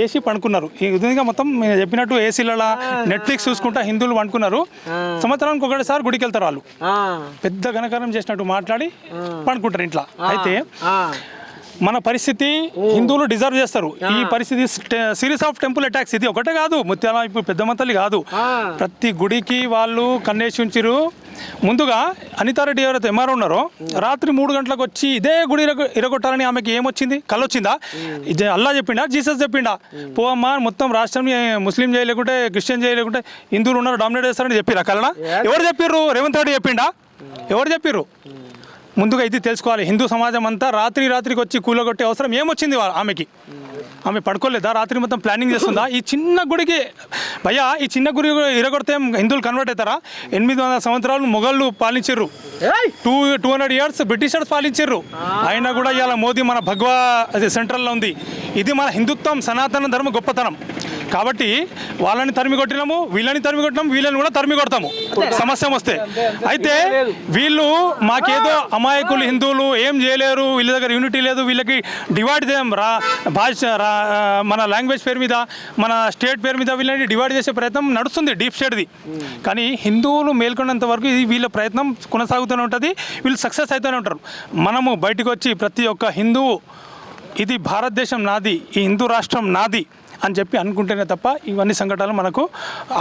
ఏసీ పండుకున్నారు. ఈ విధంగా మొత్తం నేను చెప్పినట్టు ఏసీలలో నెట్ఫ్లిక్స్ చూసుకుంటా హిందువులు పండుకున్నారు. సంవత్సరానికి ఒకటిసారి గుడికి వెళ్తారు వాళ్ళు. పెద్ద ఘనకారం చేసినట్టు మాట్లాడి పండుకుంటారు ఇంట్లో. అయితే మన పరిస్థితి హిందువులు డిజర్వ్ చేస్తారు. ఈ పరిస్థితి సిరీస్ ఆఫ్ టెంపుల్ అటాక్స్. ఇది ఒకటే కాదు, ముత్యాల ఇప్పుడు పెద్దమ్మ తల్లి కాదు, ప్రతి గుడికి వాళ్ళు కన్నేసి ఉంచిరు. ముందుగా అనితారెడ్డి ఎవరైతే ఎంఆర్ఓ ఉన్నారో రాత్రి 3 గంటలకు వచ్చి ఇదే గుడి ఇరగొట్టాలని ఆమెకి ఏమొచ్చింది? కళ్ళొచ్చిందా? అల్లా చెప్పిండా, జీసస్ చెప్పిండా? పోమ్మా మొత్తం రాష్ట్రం ముస్లిం చేయలేకుంటే క్రిస్టియన్ చేయలేకుంటే హిందువులు ఉన్నారు డామినేట్ చేస్తారని చెప్పిరా కలనా? ఎవరు చెప్పిర్రు? రేవంత్ రెడ్డి చెప్పిండా? ఎవరు చెప్పిర్రు? ముందుగా ఇది తెలుసుకోవాలి. హిందూ సమాజం అంతా రాత్రికి వచ్చి కూలగొట్టే అవసరం ఏమొచ్చింది ఆమెకి? ఆమె పడుకోలేదా? రాత్రి మొత్తం ప్లానింగ్ చేస్తుందా? ఈ చిన్న గుడికి భయ్యా, ఈ చిన్న గుడి ఇరగొడితే హిందువులు కన్వర్ట్ అవుతారా? 800 సంవత్సరాలు మొఘళ్ళు పాలించారు, 200 ఇయర్స్ బ్రిటిషర్స్ పాలించారు. అయినా కూడా ఇవాళ మోదీ మన భగవా సెంట్రల్లో ఉంది. ఇది మన హిందుత్వం, సనాతన ధర్మ గొప్పతనం. కాబట్టి వాళ్ళని తరిమి కొట్టినాము, వీళ్ళని తరిమి కొట్టినాము, వీళ్ళని కూడా తరిమి కొడతాము సమస్య వస్తే. అయితే వీళ్ళు మాకేదో అమాయకులు హిందువులు ఏం చేయలేరు, వీళ్ళ దగ్గర యూనిటీ లేదు, వీళ్ళకి డివైడ్ చేయం మన లాంగ్వేజ్ పేరు మీద, మన స్టేట్ పేరు మీద వీళ్ళని డివైడ్ చేసే ప్రయత్నం నడుస్తుంది డీప్ స్టేట్ది. కానీ హిందువులు మేల్కొన్నంత వరకు ఇది వీళ్ళ ప్రయత్నం కొనసాగుతూనే ఉంటుంది. వీళ్ళు సక్సెస్ అవుతూనే ఉంటారు. మనము బయటకు వచ్చి ప్రతి ఒక్క హిందువు ఇది భారతదేశం నాది, ఈ హిందూ రాష్ట్రం నాది అని చెప్పి అనుకుంటేనే తప్ప ఇవన్నీ సంఘటనలు మనకు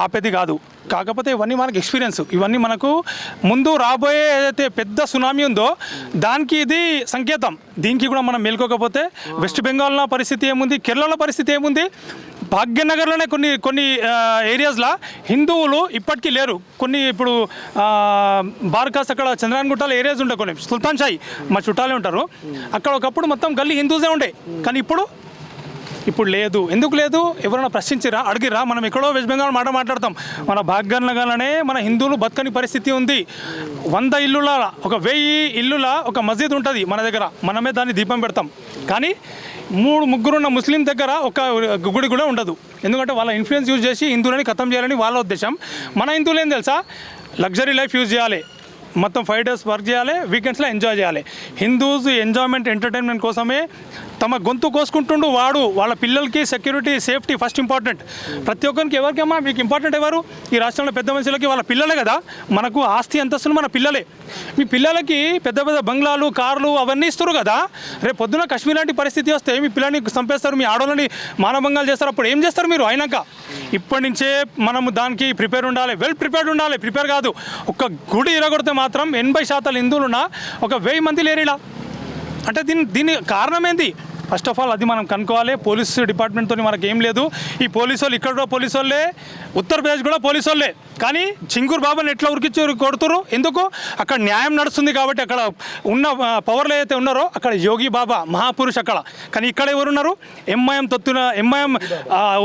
ఆపేది కాదు. కాకపోతే ఇవన్నీ మనకు ఎక్స్పీరియన్స్. ఇవన్నీ మనకు ముందు రాబోయే ఏదైతే పెద్ద సునామీ ఉందో దానికి ఇది సంకేతం. దీనికి కూడా మనం మేల్కోకపోతే వెస్ట్ బెంగాల్లో పరిస్థితి ఏముంది, కేరళలో పరిస్థితి ఏముంది, భాగ్యనగర్లోనే కొన్ని ఏరియాస్లో హిందువులు ఇప్పటికీ లేరు. కొన్ని ఇప్పుడు బార్కాస్ అక్కడ చంద్రాయణగుట్టలో ఏరియాస్ ఉండే, కొన్ని సుల్తాన్ షాయి మా చుట్టాలే ఉంటారు అక్కడ. ఒకప్పుడు మొత్తం గల్లీ హిందూసే ఉండే, కానీ ఇప్పుడు లేదు. ఎందుకు లేదు? ఎవరైనా ప్రశ్నించిరా, అడిగిరా? మనం ఎక్కడో వెస్ట్ బెంగాల్ మాట్లాడతాం, మన భాగ్యనగర్లోనే మన హిందువులు బతకని పరిస్థితి ఉంది. 100 ఇల్లుల, ఒక 1000 ఇల్లుల ఒక మస్జిద్ ఉంటుంది మన దగ్గర, మనమే దాన్ని దీపం పెడతాం. కానీ 3-3 ఉన్న ముస్లిం దగ్గర ఒక గుడి కూడా ఉండదు. ఎందుకంటే వాళ్ళ ఇన్ఫ్లుయెన్స్ యూజ్ చేసి హిందువులని ఖతం చేయాలని వాళ్ళ ఉద్దేశం. మన హిందువులు ఏం తెలుసా? లగ్జరీ లైఫ్ యూజ్ చేయాలి, మొత్తం 5 days వర్క్ చేయాలి, వీకెండ్స్లో ఎంజాయ్ చేయాలి. హిందూస్ ఎంజాయ్మెంట్, ఎంటర్టైన్మెంట్ కోసమే తమ గొంతు కోసుకుంటుండు వాడు. వాళ్ళ పిల్లలకి సెక్యూరిటీ, సేఫ్టీ ఫస్ట్ ఇంపార్టెంట్. ప్రతి ఒక్కరికి ఎవరికమ్మా మీకు ఇంపార్టెంట్ ఎవరు? ఈ రాష్ట్రంలో పెద్ద మనుషులకి వాళ్ళ పిల్లలే కదా. మనకు ఆస్తి అంతస్తులు మన పిల్లలే. మీ పిల్లలకి పెద్ద బంగ్లాలు, కార్లు అవన్నీ ఇస్తారు కదా. రేపు పొద్దున కాశ్మీర్ లాంటి పరిస్థితి వస్తే మీ పిల్లల్ని చంపేస్తారు, మీ ఆడవాళ్ళని మానభంగాలు చేస్తారు. అప్పుడు ఏం చేస్తారు మీరు? అయినాక ఇప్పటి నుంచే మనము దానికి ప్రిపేర్ ఉండాలి, వెల్ ప్రిపేర్డ్ ఉండాలి. ప్రిపేర్ కాదు, ఒక గుడి ఇరగొడితే మాత్రం 80% హిందువులున్నా ఒక 1000 మంది లేరిలా అంటే దీని కారణం ఏంది? ఫస్ట్ ఆఫ్ ఆల్ అది మనం కనుక్కోవాలి. పోలీస్ డిపార్ట్మెంట్తో మనకి ఏం లేదు. ఈ పోలీసు వాళ్ళు ఇక్కడ కూడా పోలీసు వాళ్ళే, ఉత్తరప్రదేశ్ కూడా పోలీసు వాళ్ళే. కానీ చింగూరు బాబాని ఎట్లా ఉరికిచ్చి కొడుతురు? ఎందుకు? అక్కడ న్యాయం నడుస్తుంది కాబట్టి. అక్కడ ఉన్న పవర్లు ఏదైతే ఉన్నారో అక్కడ యోగి బాబా మహాపురుష్ అక్కడ. కానీ ఇక్కడ ఎవరున్నారు? ఎంఐఎం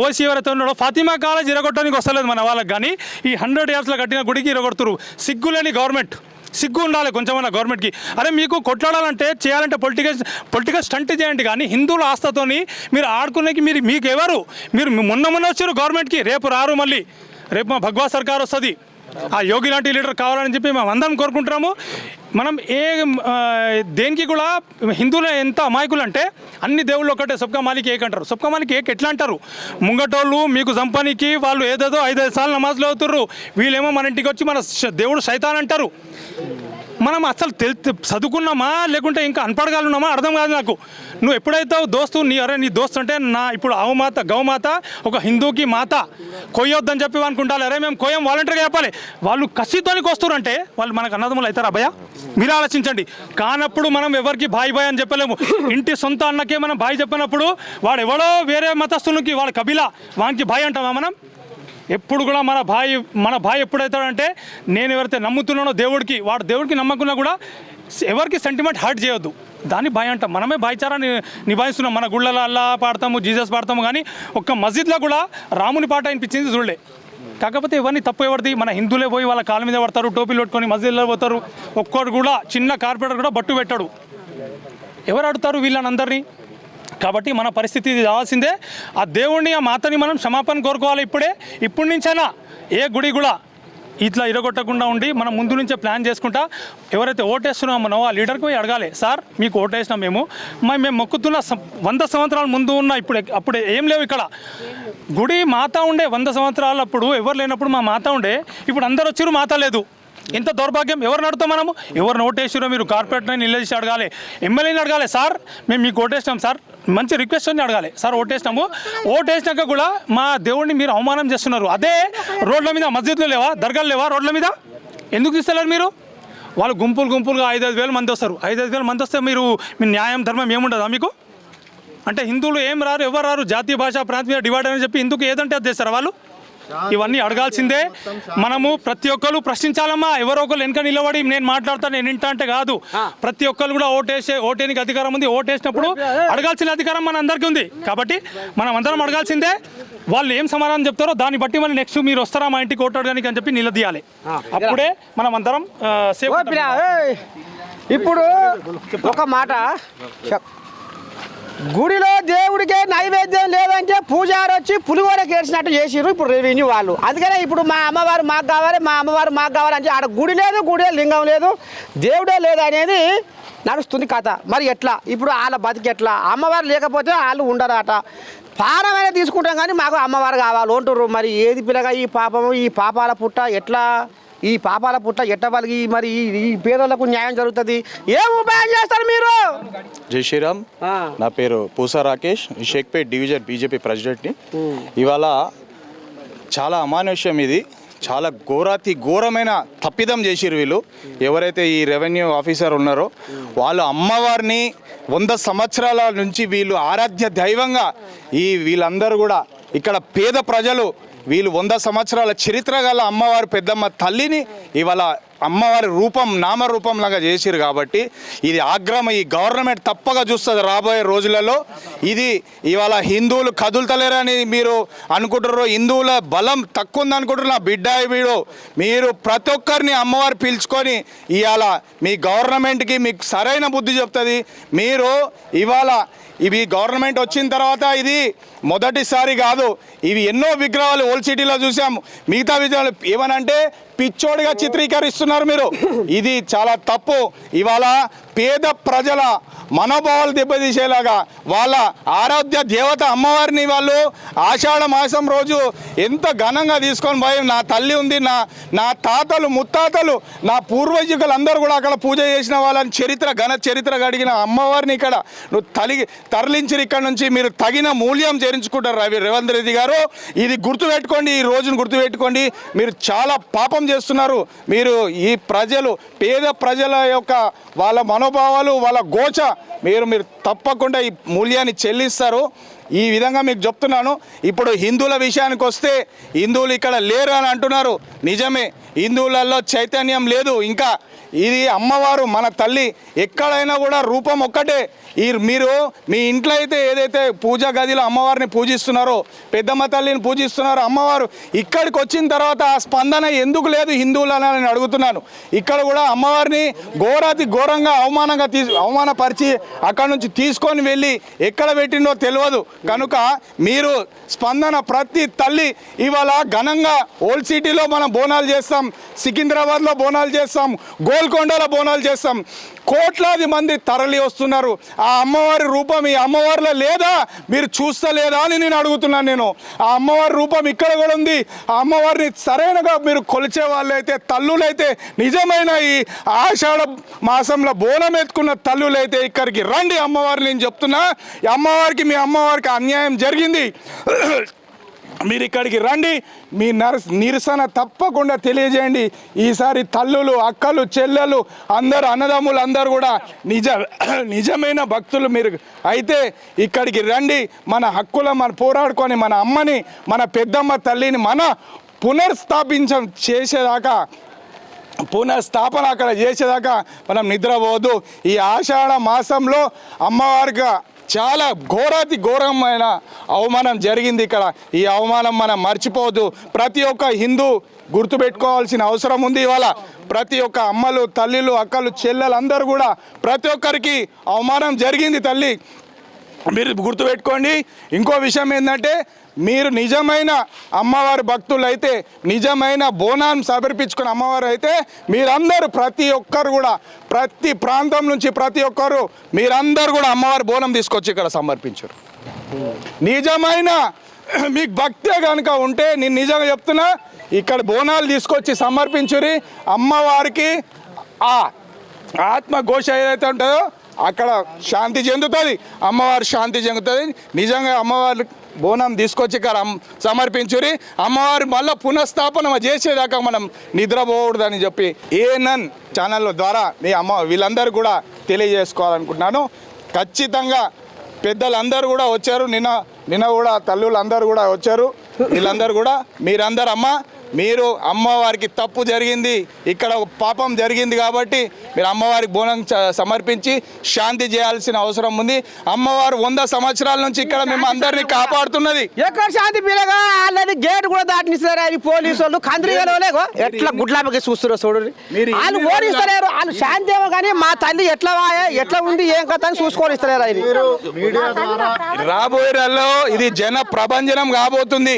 ఓసీ ఎవరైతే ఉన్నారో ఫాతిమా కాలేజ్ ఇరగొట్టడానికి వస్తలేదు మన వాళ్ళకి. కానీ ఈ 100 yearsలో కట్టిన గుడికి ఇరగొడుతురు. సిగ్గులేని గవర్నమెంట్, సిగ్గు ఉండాలి కొంచెమన్నా గవర్నమెంట్కి. అరే మీకు కొట్లాడాలంటే, చేయాలంటే పొలిటికల్ స్టంట్ చేయండి. కానీ హిందువుల ఆస్తతోని మీరు ఆడుకునేకి మీకు ఎవరు? మీరు మొన్న వచ్చారు గవర్నమెంట్కి, రేపు రారు. మళ్ళీ రేపు మా భగవా సర్కార్ వస్తుంది. ఆ యోగి లాంటి లీడర్ కావాలని చెప్పి మేము అందరం కోరుకుంటున్నాము. మనం దేనికి కూడా హిందువులు ఎంత అమాయకులు అంటే అన్ని దేవుళ్ళు ఒకటే సబ్కా మాలిక్ ఏక్ అంటారు. సబ్కా మాలిక్ ఏక్ ఎట్లా అంటారు? ముంగటోళ్ళు మీకు సంపానికి వాళ్ళు ఏదేదో 5 సార్లు నమాజ్లు అవుతుర్రు, వీళ్ళేమో మన ఇంటికి వచ్చి మన దేవుడు శైతాన్ అంటారు. మనం అసలు చదువుకున్నామా లేకుంటే ఇంకా అన్పడగలున్నామా అర్థం కాదు నాకు. నువ్వు ఎప్పుడైతే దోస్తు నీ దోస్తు అంటే ఇప్పుడు ఆవుమాత గౌమాత ఒక హిందూకి మాత కొయ్యొద్దని చెప్పి అనుకుంటారు. అరే మేము కొయ్యం వాలంటీర్గా చెప్పాలి. వాళ్ళు కసితోనికి వస్తారంటే వాళ్ళు మనకు అన్నదమ్ములు అవుతారా భయ్యా? మీరు ఆలోచించండి. కానప్పుడు మనం ఎవరికి బాయ్ బాయ్ అని చెప్పలేము. ఇంటి సొంత అన్నకే మనం బాయ్ చెప్పినప్పుడు వాడు ఎవడో వేరే మతస్థులకి వాళ్ళ కబిలా వానికి బాయ్ అంటామా మనం? ఎప్పుడు కూడా మన భాయ్ ఎప్పుడైతాడంటే నేను ఎవరైతే నమ్ముతున్నానో దేవుడికి, వాడు దేవుడికి నమ్మకున్నా కూడా ఎవరికి సెంటిమెంట్ హర్ట్ చేయొద్దు, దాన్ని భాయ్ అంటాం. మనమే భాయిచారాన్ని నిభాయిస్తున్నాం. మన గుళ్ళలో అల్లా పాడతాము, జీసస్ పాడతాము, కానీ ఒక్క మస్జిద్లో కూడా రాముని పాట అనిపించింది చూడలే. కాకపోతే ఇవన్నీ తప్పు ఎవరిది? మన హిందువులే పోయి వాళ్ళ కాళ్ళ మీద పడతారు, టోపీలు పెట్టుకొని మస్జిద్లో పోతారు. ఒక్కడు కూడా చిన్న కార్పొరేటర్ కూడా బట్టు పెట్టాడు. ఎవరు అడుగుతారు వీళ్ళని అందరినీ? కాబట్టి మన పరిస్థితి ఇది రావాల్సిందే. ఆ దేవుణ్ణి ఆ మాతని మనం క్షమాపణ కోరుకోవాలి. ఇప్పటి నుంచైనా ఏ గుడి కూడా ఇట్లా ఇరగొట్టకుండా ఉండి మనం ముందు నుంచే ప్లాన్ చేసుకుంటా ఎవరైతే ఓటేస్తున్నామో ఆ లీడర్కి పోయి అడగాలి, సార్ మీకు ఓటేసినాం మేము మొక్కుతున్న 100 సంవత్సరాల ముందు ఉన్న అప్పుడు ఏం లేవు ఇక్కడ. గుడి మాత ఉండే 100 సంవత్సరాలు అప్పుడు ఎవరు లేనప్పుడు మా మాత ఉండే, ఇప్పుడు అందరు వచ్చిరు మాత లేదు. ఎంత దౌర్భాగ్యం! ఎవరిని అడుగుతాం మనము? ఎవరిని ఓటేసిరో మీరు కార్పొరేటర్ని నిలదీసి అడగాలి, ఎమ్మెల్యేని అడగాలి, సార్ మేము మీకు ఓటేసినాం సార్, మంచి రిక్వెస్ట్ అని అడగాలి, సార్ ఓటేసినాము, ఓటేసినాక కూడా మా దేవుడిని మీరు అవమానం చేస్తున్నారు. అదే రోడ్ల మీద మస్జిద్లు లేవా, దర్గాలు లేవా రోడ్ల మీద? ఎందుకు ఇస్తలేరు మీరు? వాళ్ళు గుంపులుగా 5,000 మంది వస్తారు. 5,000 మంది వస్తే మీ న్యాయం ధర్మం ఏముండదా మీకు? అంటే హిందువులు ఏం రారు, ఎవరు రారు, జాతీయ భాష ప్రాంతీయ డివైడ్ అని చెప్పి ఎందుకు ఏదంటే అది చేస్తారా వాళ్ళు? ఇవన్నీ అడగాల్సిందే. మనము ప్రతి ఒక్కరు ప్రశ్నించాలమ్మా. ఎవరో ఒకరు వెనక నిలబడి నేను మాట్లాడతాను నేను ఇంటా అంటే కాదు. ప్రతి ఒక్కరు కూడా ఓటేనికి అధికారం ఉంది. ఓటేసినప్పుడు అడగాల్సిన అధికారం మన అందరికీ ఉంది. కాబట్టి మనం అందరం అడగాల్సిందే. వాళ్ళు ఏం సమాధానం చెప్తారో దాన్ని బట్టి మళ్ళీ నెక్స్ట్ మీరు వస్తారా మా ఇంటికి ఓటాడడానికి అని చెప్పి నిలదీయాలి. అప్పుడే మనం అందరం సేఫ్. ఇప్పుడు ఒక మాట, గుడిలో దేవుడికే నైవేద్యం లేదంటే పూజారి వచ్చి పులిగోరకి ఏడ్చినట్టు చేసిర్రు ఇప్పుడు రెవెన్యూ వాళ్ళు. అందుకనే ఇప్పుడు మా అమ్మవారు మాకు కావాలి, మా అమ్మవారు మాకు కావాలంటే ఆడ గుడి లేదు, గుడి లింగం లేదు, దేవుడే లేదు అనేది నడుస్తుంది కథ. మరి ఎట్లా ఇప్పుడు వాళ్ళ బతికి ఎట్లా? అమ్మవారు లేకపోతే వాళ్ళు ఉండరాట. పానమైనా తీసుకుంటాం కానీ మాకు అమ్మవారు కావాలి అంటుర్రు. మరి ఏది పిల్లగా ఈ పాపము, ఈ పాపాల పుట్ట ఎట్లా, ఈ పాపాల పుట్ట ఎట్టవలిగి మరి ఈ పేదలకు న్యాయం జరుగుతుంది? ఏం ఉపాయం చేస్తారు మీరు? జై శ్రీరామ్. నా పేరు పూసా రాకేష్, షేక్పేట్ డివిజన్ బీజేపీ ప్రెసిడెంట్ని. ఇవాళ చాలా అమానుష్యం ఇది. చాలా ఘోరమైన తప్పిదం చేసిరు వీళ్ళు. ఎవరైతే ఈ రెవెన్యూ ఆఫీసర్ ఉన్నారో వాళ్ళు అమ్మవారిని 100 సంవత్సరాల నుంచి వీళ్ళు ఆరాధ్య దైవంగా వీళ్ళందరూ కూడా ఇక్కడ పేద ప్రజలు వీళ్ళు 100 సంవత్సరాల చరిత్ర గల అమ్మవారు పెద్దమ్మ తల్లిని ఇవాళ అమ్మవారి నామరూపంలాగా చేసిరు. కాబట్టి ఇది ఆగ్రహం ఈ గవర్నమెంట్ తప్పగా చూస్తుంది రాబోయే రోజులలో. ఇది ఇవాళ హిందువులు కదులుతలేరని మీరు అనుకుంటారు, హిందువుల బలం తక్కువ ఉంది అనుకుంటారు. నా బిడ్డ వీడు మీరు ప్రతి ఒక్కరిని అమ్మవారు పిలుచుకొని ఇవాళ మీ గవర్నమెంట్కి మీకు సరైన బుద్ధి చెప్తుంది. మీరు ఇవాళ ఇవి గవర్నమెంట్ వచ్చిన తర్వాత ఇది మొదటిసారి కాదు, ఇవి ఎన్నో విగ్రహాలు ఓల్డ్ సిటీలో చూసాము. మిగతా విగ్రహాలు ఏమనంటే పిచ్చోడిగా చిత్రీకరిస్తున్నారు మీరు. ఇది చాలా తప్పు. ఇవాళ పేద ప్రజల మనోభావాలు దెబ్బతీసేలాగా వాళ్ళ ఆరాధ్య దేవత అమ్మవారిని వాళ్ళు ఆషాఢ మాసం రోజు ఎంత ఘనంగా తీసుకొని పోయి నా తల్లి ఉంది, నా తాతలు ముత్తాతలు నా పూర్వజులు అందరూ కూడా అక్కడ పూజ చేసిన వాళ్ళని ఘన చరిత్ర గడిగిన అమ్మవారిని ఇక్కడ నువ్వు తరలించి ఇక్కడ నుంచి మీరు తగిన మూల్యం చేయించుకుంటారు రేవంత్ రెడ్డి గారు. ఇది గుర్తుపెట్టుకోండి, ఈ రోజును గుర్తుపెట్టుకోండి. మీరు చాలా పాపం చేస్తున్నారు. మీరు ఈ ప్రజలు పేద ప్రజల యొక్క వాళ్ళ మనోభావాలు వాళ్ళ గోచ మీరు తప్పకుండా ఈ మూల్యాన్ని చెల్లిస్తారు. ఈ విధంగా మీకు చెప్తున్నాను. ఇప్పుడు హిందువుల విషయానికి వస్తే హిందువులు ఇక్కడ లేరు అని అంటున్నారు. నిజమే, హిందువులలో చైతన్యం లేదు. ఇంకా ఇది అమ్మవారు మన తల్లి ఎక్కడైనా కూడా రూపం ఒక్కటే. మీరు మీ ఇంట్లో అయితే ఏదైతే పూజా గదిలో అమ్మవారిని పూజిస్తున్నారో, పెద్దమ్మ తల్లిని పూజిస్తున్నారో, అమ్మవారు ఇక్కడికి వచ్చిన తర్వాత ఆ స్పందన ఎందుకు లేదు హిందువులని నేను అడుగుతున్నాను. ఇక్కడ కూడా అమ్మవారిని ఘోరంగా అవమానపరిచి అక్కడ నుంచి తీసుకొని వెళ్ళి ఎక్కడ పెట్టిండో తెలియదు. కనుక మీరు స్పందన ప్రతి తల్లి ఇవాళ ఘనంగా ఓల్డ్ సిటీలో మనం బోనాలు చేస్తాం, చేస్తాం, సికింద్రాబాద్లో బోనాలు చేస్తాం, గోల్కొండలో బోనాలు చేస్తాం. కోట్లాది మంది తరలి వస్తున్నారు. ఆ అమ్మవారి రూపం ఈ అమ్మవారిలో లేదా, మీరు చూస్తలేదా అని నేను అడుగుతున్నాను. నేను ఆ అమ్మవారి రూపం ఇక్కడ కూడా ఉంది. ఆ అమ్మవారిని సరైనగా మీరు కొలిచే వాళ్ళైతే, తల్లులైతే, నిజమైన ఈ ఆషాఢ మాసంలో బోనం ఎత్తుకున్న తల్లులైతే ఇక్కడికి రండి. అమ్మవారిని నేను చెప్తున్నా, ఈ అమ్మవారికి మీ అమ్మవారికి అన్యాయం జరిగింది. మీరు ఇక్కడికి రండి, మీ నిరసన తప్పకుండా తెలియజేయండి. ఈసారి తల్లులు, అక్కలు, చెల్లెలు అందరూ, అన్నదమ్ములు అందరూ కూడా నిజమైన భక్తులు మీరు అయితే ఇక్కడికి రండి. మన మన పోరాడుకొని మన అమ్మని, మన పెద్దమ్మ తల్లిని మన పునఃస్థాపన అక్కడ చేసేదాకా మనం నిద్రపోవద్దు. ఈ ఆషాఢ మాసంలో అమ్మవారిగా చాలా ఘోరమైన అవమానం జరిగింది ఇక్కడ. ఈ అవమానం మనం మర్చిపోవద్దు. ప్రతి ఒక్క హిందూ గుర్తుపెట్టుకోవాల్సిన అవసరం ఉంది. ఇవాళ ప్రతి ఒక్క అమ్మలు, తల్లిలు, అక్కలు, చెల్లెలు అందరూ కూడా ప్రతి ఒక్కరికి అవమానం జరిగింది. తల్లి మీరు గుర్తుపెట్టుకోండి. ఇంకో విషయం ఏంటంటే, మీరు నిజమైన అమ్మవారి భక్తులు అయితే, నిజమైన బోనాన్ని సమర్పించుకున్న అమ్మవారు అయితే మీరందరూ ప్రతి ఒక్కరు కూడా ప్రతి ప్రాంతం నుంచి ప్రతి ఒక్కరు మీరందరూ కూడా అమ్మవారి బోనం తీసుకొచ్చి ఇక్కడ సమర్పించారు. నిజమైన మీకు భక్తే కనుక ఉంటే నేను నిజంగా చెప్తున్నా, ఇక్కడ బోనాలు తీసుకొచ్చి సమర్పించురి. అమ్మవారికి ఆ ఆత్మఘోష ఏదైతే ఉంటుందో అక్కడ శాంతి చెందుతుంది, అమ్మవారు శాంతి చెందుతుంది. నిజంగా అమ్మవారి బోనం తీసుకొచ్చి ఇక్కడ సమర్పించురి. అమ్మవారు మళ్ళీ పునఃస్థాపన చేసేదాకా మనం నిద్రపోకూడదని చెప్పి ఏఎన్ఎన్ ఛానల్ ద్వారా మీ వీళ్ళందరూ కూడా తెలియజేసుకోవాలనుకుంటున్నాను. ఖచ్చితంగా పెద్దలందరూ కూడా వచ్చారు, నిన్న కూడా తల్లులు అందరూ కూడా వచ్చారు. వీళ్ళందరూ కూడా మీరందరూ మీరు అమ్మవారికి తప్పు జరిగింది, ఇక్కడ పాపం జరిగింది కాబట్టి మీరు అమ్మవారికి బోనం సమర్పించి శాంతి చేయాల్సిన అవసరం ఉంది. అమ్మవారు 100 సంవత్సరాల నుంచి ఇక్కడ మేము అందరినీ కాపాడుతున్నది. ఎక్కడ శాంతి పిల్లగా ఆల్రెడీ గేట్ కూడా దాటినిస్తారు. అది పోలీసు వాళ్ళు కంద్రిగలేగో ఎట్లా గుడ్లాపకి చూస్తున్నారు చూడండి. వాళ్ళు ఓడిస్తలేరు, వాళ్ళు శాంతి ఏమో కానీ మా తల్లి ఎట్లా ఉంది ఏం కథ అని చూసుకొని ఇస్తలేరు. అది రాబోయే రోజుల్లో ఇది జన ప్రభంజనం కాబోతుంది.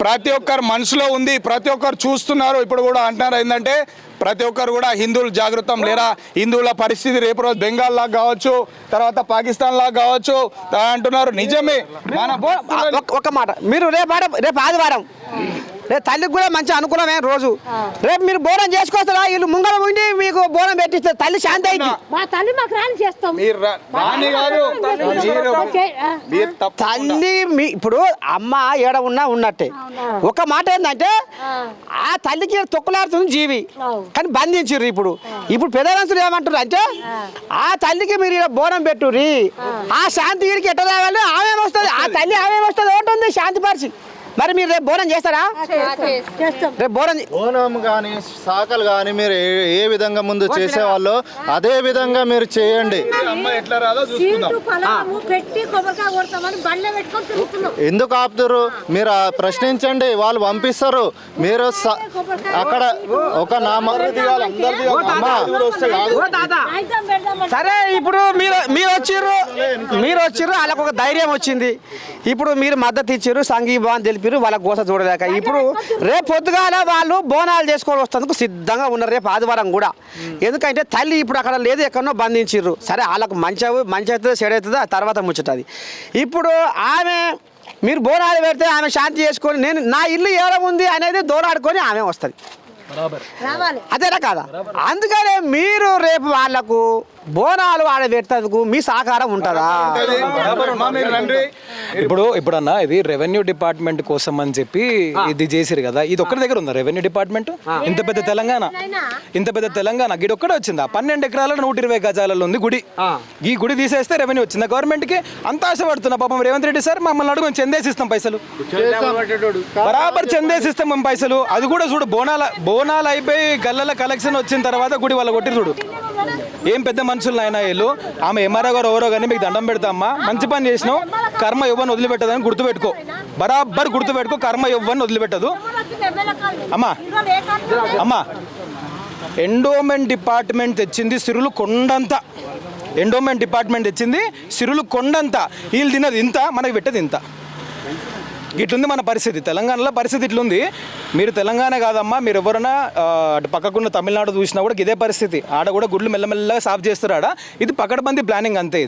ప్రతి ఒక్కరు మనసులో ఉంది, ప్రతి ఒక్కరు చూస్తున్నారు. ఇప్పుడు కూడా అంటున్నారు ఏంటంటే, ప్రతి ఒక్కరు కూడా హిందువులు జాగృతం లేరా, హిందువుల పరిస్థితి రేపు రోజు బెంగాల్ లాగా కావచ్చు, తర్వాత పాకిస్తాన్ లాగా కావచ్చు అంటున్నారు. నిజమే. మన ఒక మాట, మీరు రేపు ఆదివారం, రేపు తల్లికి కూడా మంచి అనుకూలమే రోజు. రేపు మీరు బోనం చేసుకొస్తారా? వీళ్ళు ముంగల ఉండి మీకు బోనం పెట్టిస్తారు, తల్లి శాంతి అయింది. తల్లి ఇప్పుడు అమ్మ ఏడ ఉన్నట్టే. ఒక మాట ఏంటంటే, ఆ తల్లికి తొక్కులాడుతుంది జీవి కానీ బంధించారు. ఇప్పుడు పెద్దలంసులు ఏమంటారు అంటే, ఆ తల్లికి మీరు బోనం పెట్టుర్రి, ఆ శాంతి వీరికి ఎట్లా రావాలి, ఆమె వస్తుంది, ఆ తల్లి ఆమె వస్తుంది ఉంటుంది శాంతి పరిచి. మరి మీరు రేపు బోనం చేస్తారా? రేపు బోనం కానీ శాఖలు కానీ మీరు ఏ విధంగా ముందు చేసేవాళ్ళు అదే విధంగా మీరు చేయండి. ఎందుకు ఆపుతారు? మీరు ప్రశ్నించండి, వాళ్ళు పంపిస్తారు. మీరు అక్కడ ఒక సరే, ఇప్పుడు మీరు వచ్చిర్రు వాళ్ళకు ఒక ధైర్యం వచ్చింది. ఇప్పుడు మీరు మద్దతు ఇచ్చారు, సంఘీభావం తెలిపారు, వాళ్ళ గోస చూడలేక. ఇప్పుడు రేపు పొద్దుగాల వాళ్ళు బోనాలు చేసుకొని వస్తేందుకు సిద్ధంగా ఉన్నారు, రేపు ఆదివారం కూడా. ఎందుకంటే తల్లి ఇప్పుడు అక్కడ లేదు, ఎక్కడో బంధించారు. సరే, వాళ్ళకు మంచి అవుతుందో చెడు అవుతుందో ఆ తర్వాత ముచ్చటది. ఇప్పుడు ఆమె మీరు బోనాలు పెడితే ఆమె శాంతి చేసుకొని నా ఇల్లు ఏడ ఉంది అనేది దూరాడుకొని ఆమె వస్తుంది. అదేనా కాదా? అందుకనే మీరు రేపు వాళ్లకు బోనాలు ఆడబెట్టేందుకు మీ సహకారం ఉంటుందా? ఇప్పుడన్నా ఇది రెవెన్యూ డిపార్ట్మెంట్ కోసం అని చెప్పి ఇది చేసిరు కదా, ఇది ఒక్కడి దగ్గర ఉందా రెవెన్యూ డిపార్ట్మెంట్? ఇంత పెద్ద తెలంగాణ గిడి ఒక్కడే వచ్చిందా? 12 ఎకరాల 120 గజాలలో ఉంది గుడి. ఈ గుడి తీసేస్తే రెవెన్యూ వచ్చిందా గవర్నమెంట్ కి? అంత ఆశపడుతున్నా పాపం రేవంత్ రెడ్డి సార్, మమ్మల్ని అడుగు చెందేసి ఇస్తాం పైసలు, బరాబర్ చెందేసి ఇస్తాం మేము పైసలు. అది కూడా చూడు, బోనాలు అయిపోయి గల్లల కలెక్షన్ వచ్చిన తర్వాత గుడి వాళ్ళ కొట్టి చూడు. ఏం పెద్ద మనుషులు నాయన వీళ్ళు. ఆమె ఎంఆర్ఓ గారు ఎవరో కానీ మీకు దండం పెడతామ్మా, మంచి పని చేసినావు, కర్మ ఇవ్వని వదిలిపెట్టదని గుర్తుపెట్టుకో, బరాబర్ గుర్తుపెట్టుకో, కర్మ ఇవ్వని వదిలిపెట్టదు. అమ్మా ఎండోమెంట్ డిపార్ట్మెంట్ తెచ్చింది సిరులు కొండంత, ఎండోమెంట్ డిపార్ట్మెంట్ తెచ్చింది సిరులు కొండంత. వీళ్ళు తిన్నది ఇంత, మనకి పెట్టేది ఇంత. ఇట్లుంది మన పరిస్థితి. తెలంగాణలో పరిస్థితి ఇట్లుంది. మీరు తెలంగాణ కాదమ్మా, మీరు ఎవరైనా అటు పక్కకున్న తమిళనాడు చూసినా కూడా ఇదే పరిస్థితి. ఆడ కూడా గుడ్లు మెల్లమెల్లగా సాఫ్ చేస్తారు ఆడ. ఇది పకడ్బందీ ప్లానింగ్ అంతే.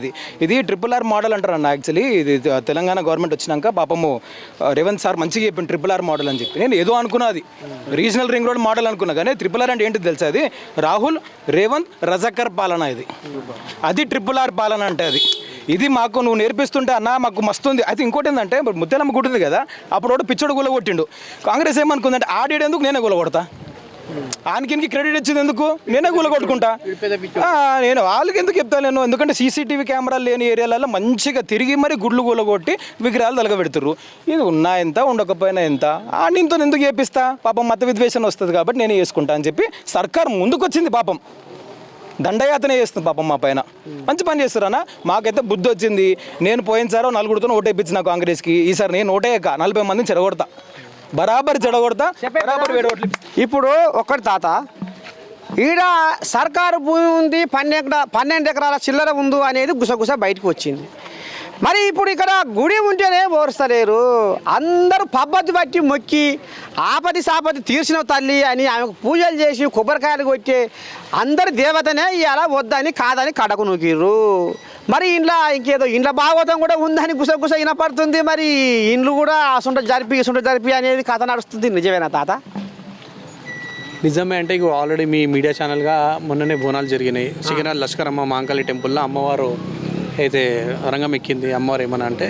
ఇది RRR మోడల్ అంటారు అన్న. యాక్చువల్లీ ఇది తెలంగాణ గవర్నమెంట్ వచ్చినాక పాపము రేవంత్ సార్ మంచిగా చెప్పింది RRR మోడల్ అని చెప్పి. నేను ఏదో అనుకున్నా, అది రీజనల్ రింగ్ రోడ్ మోడల్ అనుకున్నా. కానీ RRR అంటే ఏంటి తెలుసా? అది రాహుల్ రేవంత్ రజాకర్ పాలన. అది RRR పాలన అంటే అది. ఇది మాకు నువ్వు నేర్పిస్తుంటే అన్న మాకు మస్తుంది. అయితే ఇంకోటి ఏంటంటే ముత్యాలమ్మ గుడి ఉంది కదా, అప్పుడు పిచ్చోడు గులగొట్టిండు. కాంగ్రెస్ ఏమనుకుందంటే ఆడేందుకు నేనే గులగొడతా, ఆయనకి క్రెడిట్ ఇచ్చింది ఎందుకు, నేనే గులగొట్టుకుంటా. నేను వాళ్ళకి ఎందుకు చెప్తాను నేను, ఎందుకంటే CCTV కెమెరాలు లేని ఏరియాలలో మంచిగా తిరిగి మరి గుడ్లు గులగొట్టి విగ్రహాలు తలగబెడుతుర్రు. ఇది ఉన్నా ఎంత ఉండకపోయినా ఎంత, నీతో ఎందుకు చేపిస్తా, పాపం మత విద్వేషణ వస్తుంది కాబట్టి నేనే చేసుకుంటా అని చెప్పి సర్కార్ ముందుకొచ్చింది. పాపం దండయాత్ర చేస్తుంది పాపం మా పైన. మంచి పని చేస్తారన్నా. మాకైతే బుద్ధి వచ్చింది. నేను పోయినసారి 4 ఓటేపించిన కాంగ్రెస్కి. ఈసారి నేను ఓటేయక 40 మందిని చెడగొడతా, బరాబర్ చెడగొడతా, బరాబర్ వేడగొట్టు. ఇప్పుడు ఒక్కటి తాత, ఈడ సర్కారు భూమి ఉంది, 12 ఎకరాల చిల్లర ఉంది అనేది గుసగుస బయటకు వచ్చింది. మరి ఇప్పుడు ఇక్కడ గుడి ఉంటేనే ఓరుస్తలేరు. అందరూ పబ్బతి బట్టి మొక్కి ఆపది సాపది తీర్చిన తల్లి అని ఆమెకు పూజలు చేసి కొబ్బరికాయలు కొట్టి అందరి దేవతనే ఇలా వద్దని కాదని కడకు నూకిర్రు. మరి ఇంకేదో ఇంట్లో భాగవతం కూడా ఉందని గుసగుస వినపడుతుంది. మరి ఇండ్లు కూడా అసుంట జరిపి అనేది కథ నడుస్తుంది. నిజమేనా తాత? నిజమే. అంటే ఇక ఆల్రెడీ మీ మీడియా ఛానల్గా మొన్ననే బోనాలు జరిగినాయి. సికింద్రాబాద్ లష్కరమ్మ మాంకాళి టెంపుల్లో అమ్మవారు అయితే రంగం ఎక్కింది. అమ్మవారు ఏమన్నా అంటే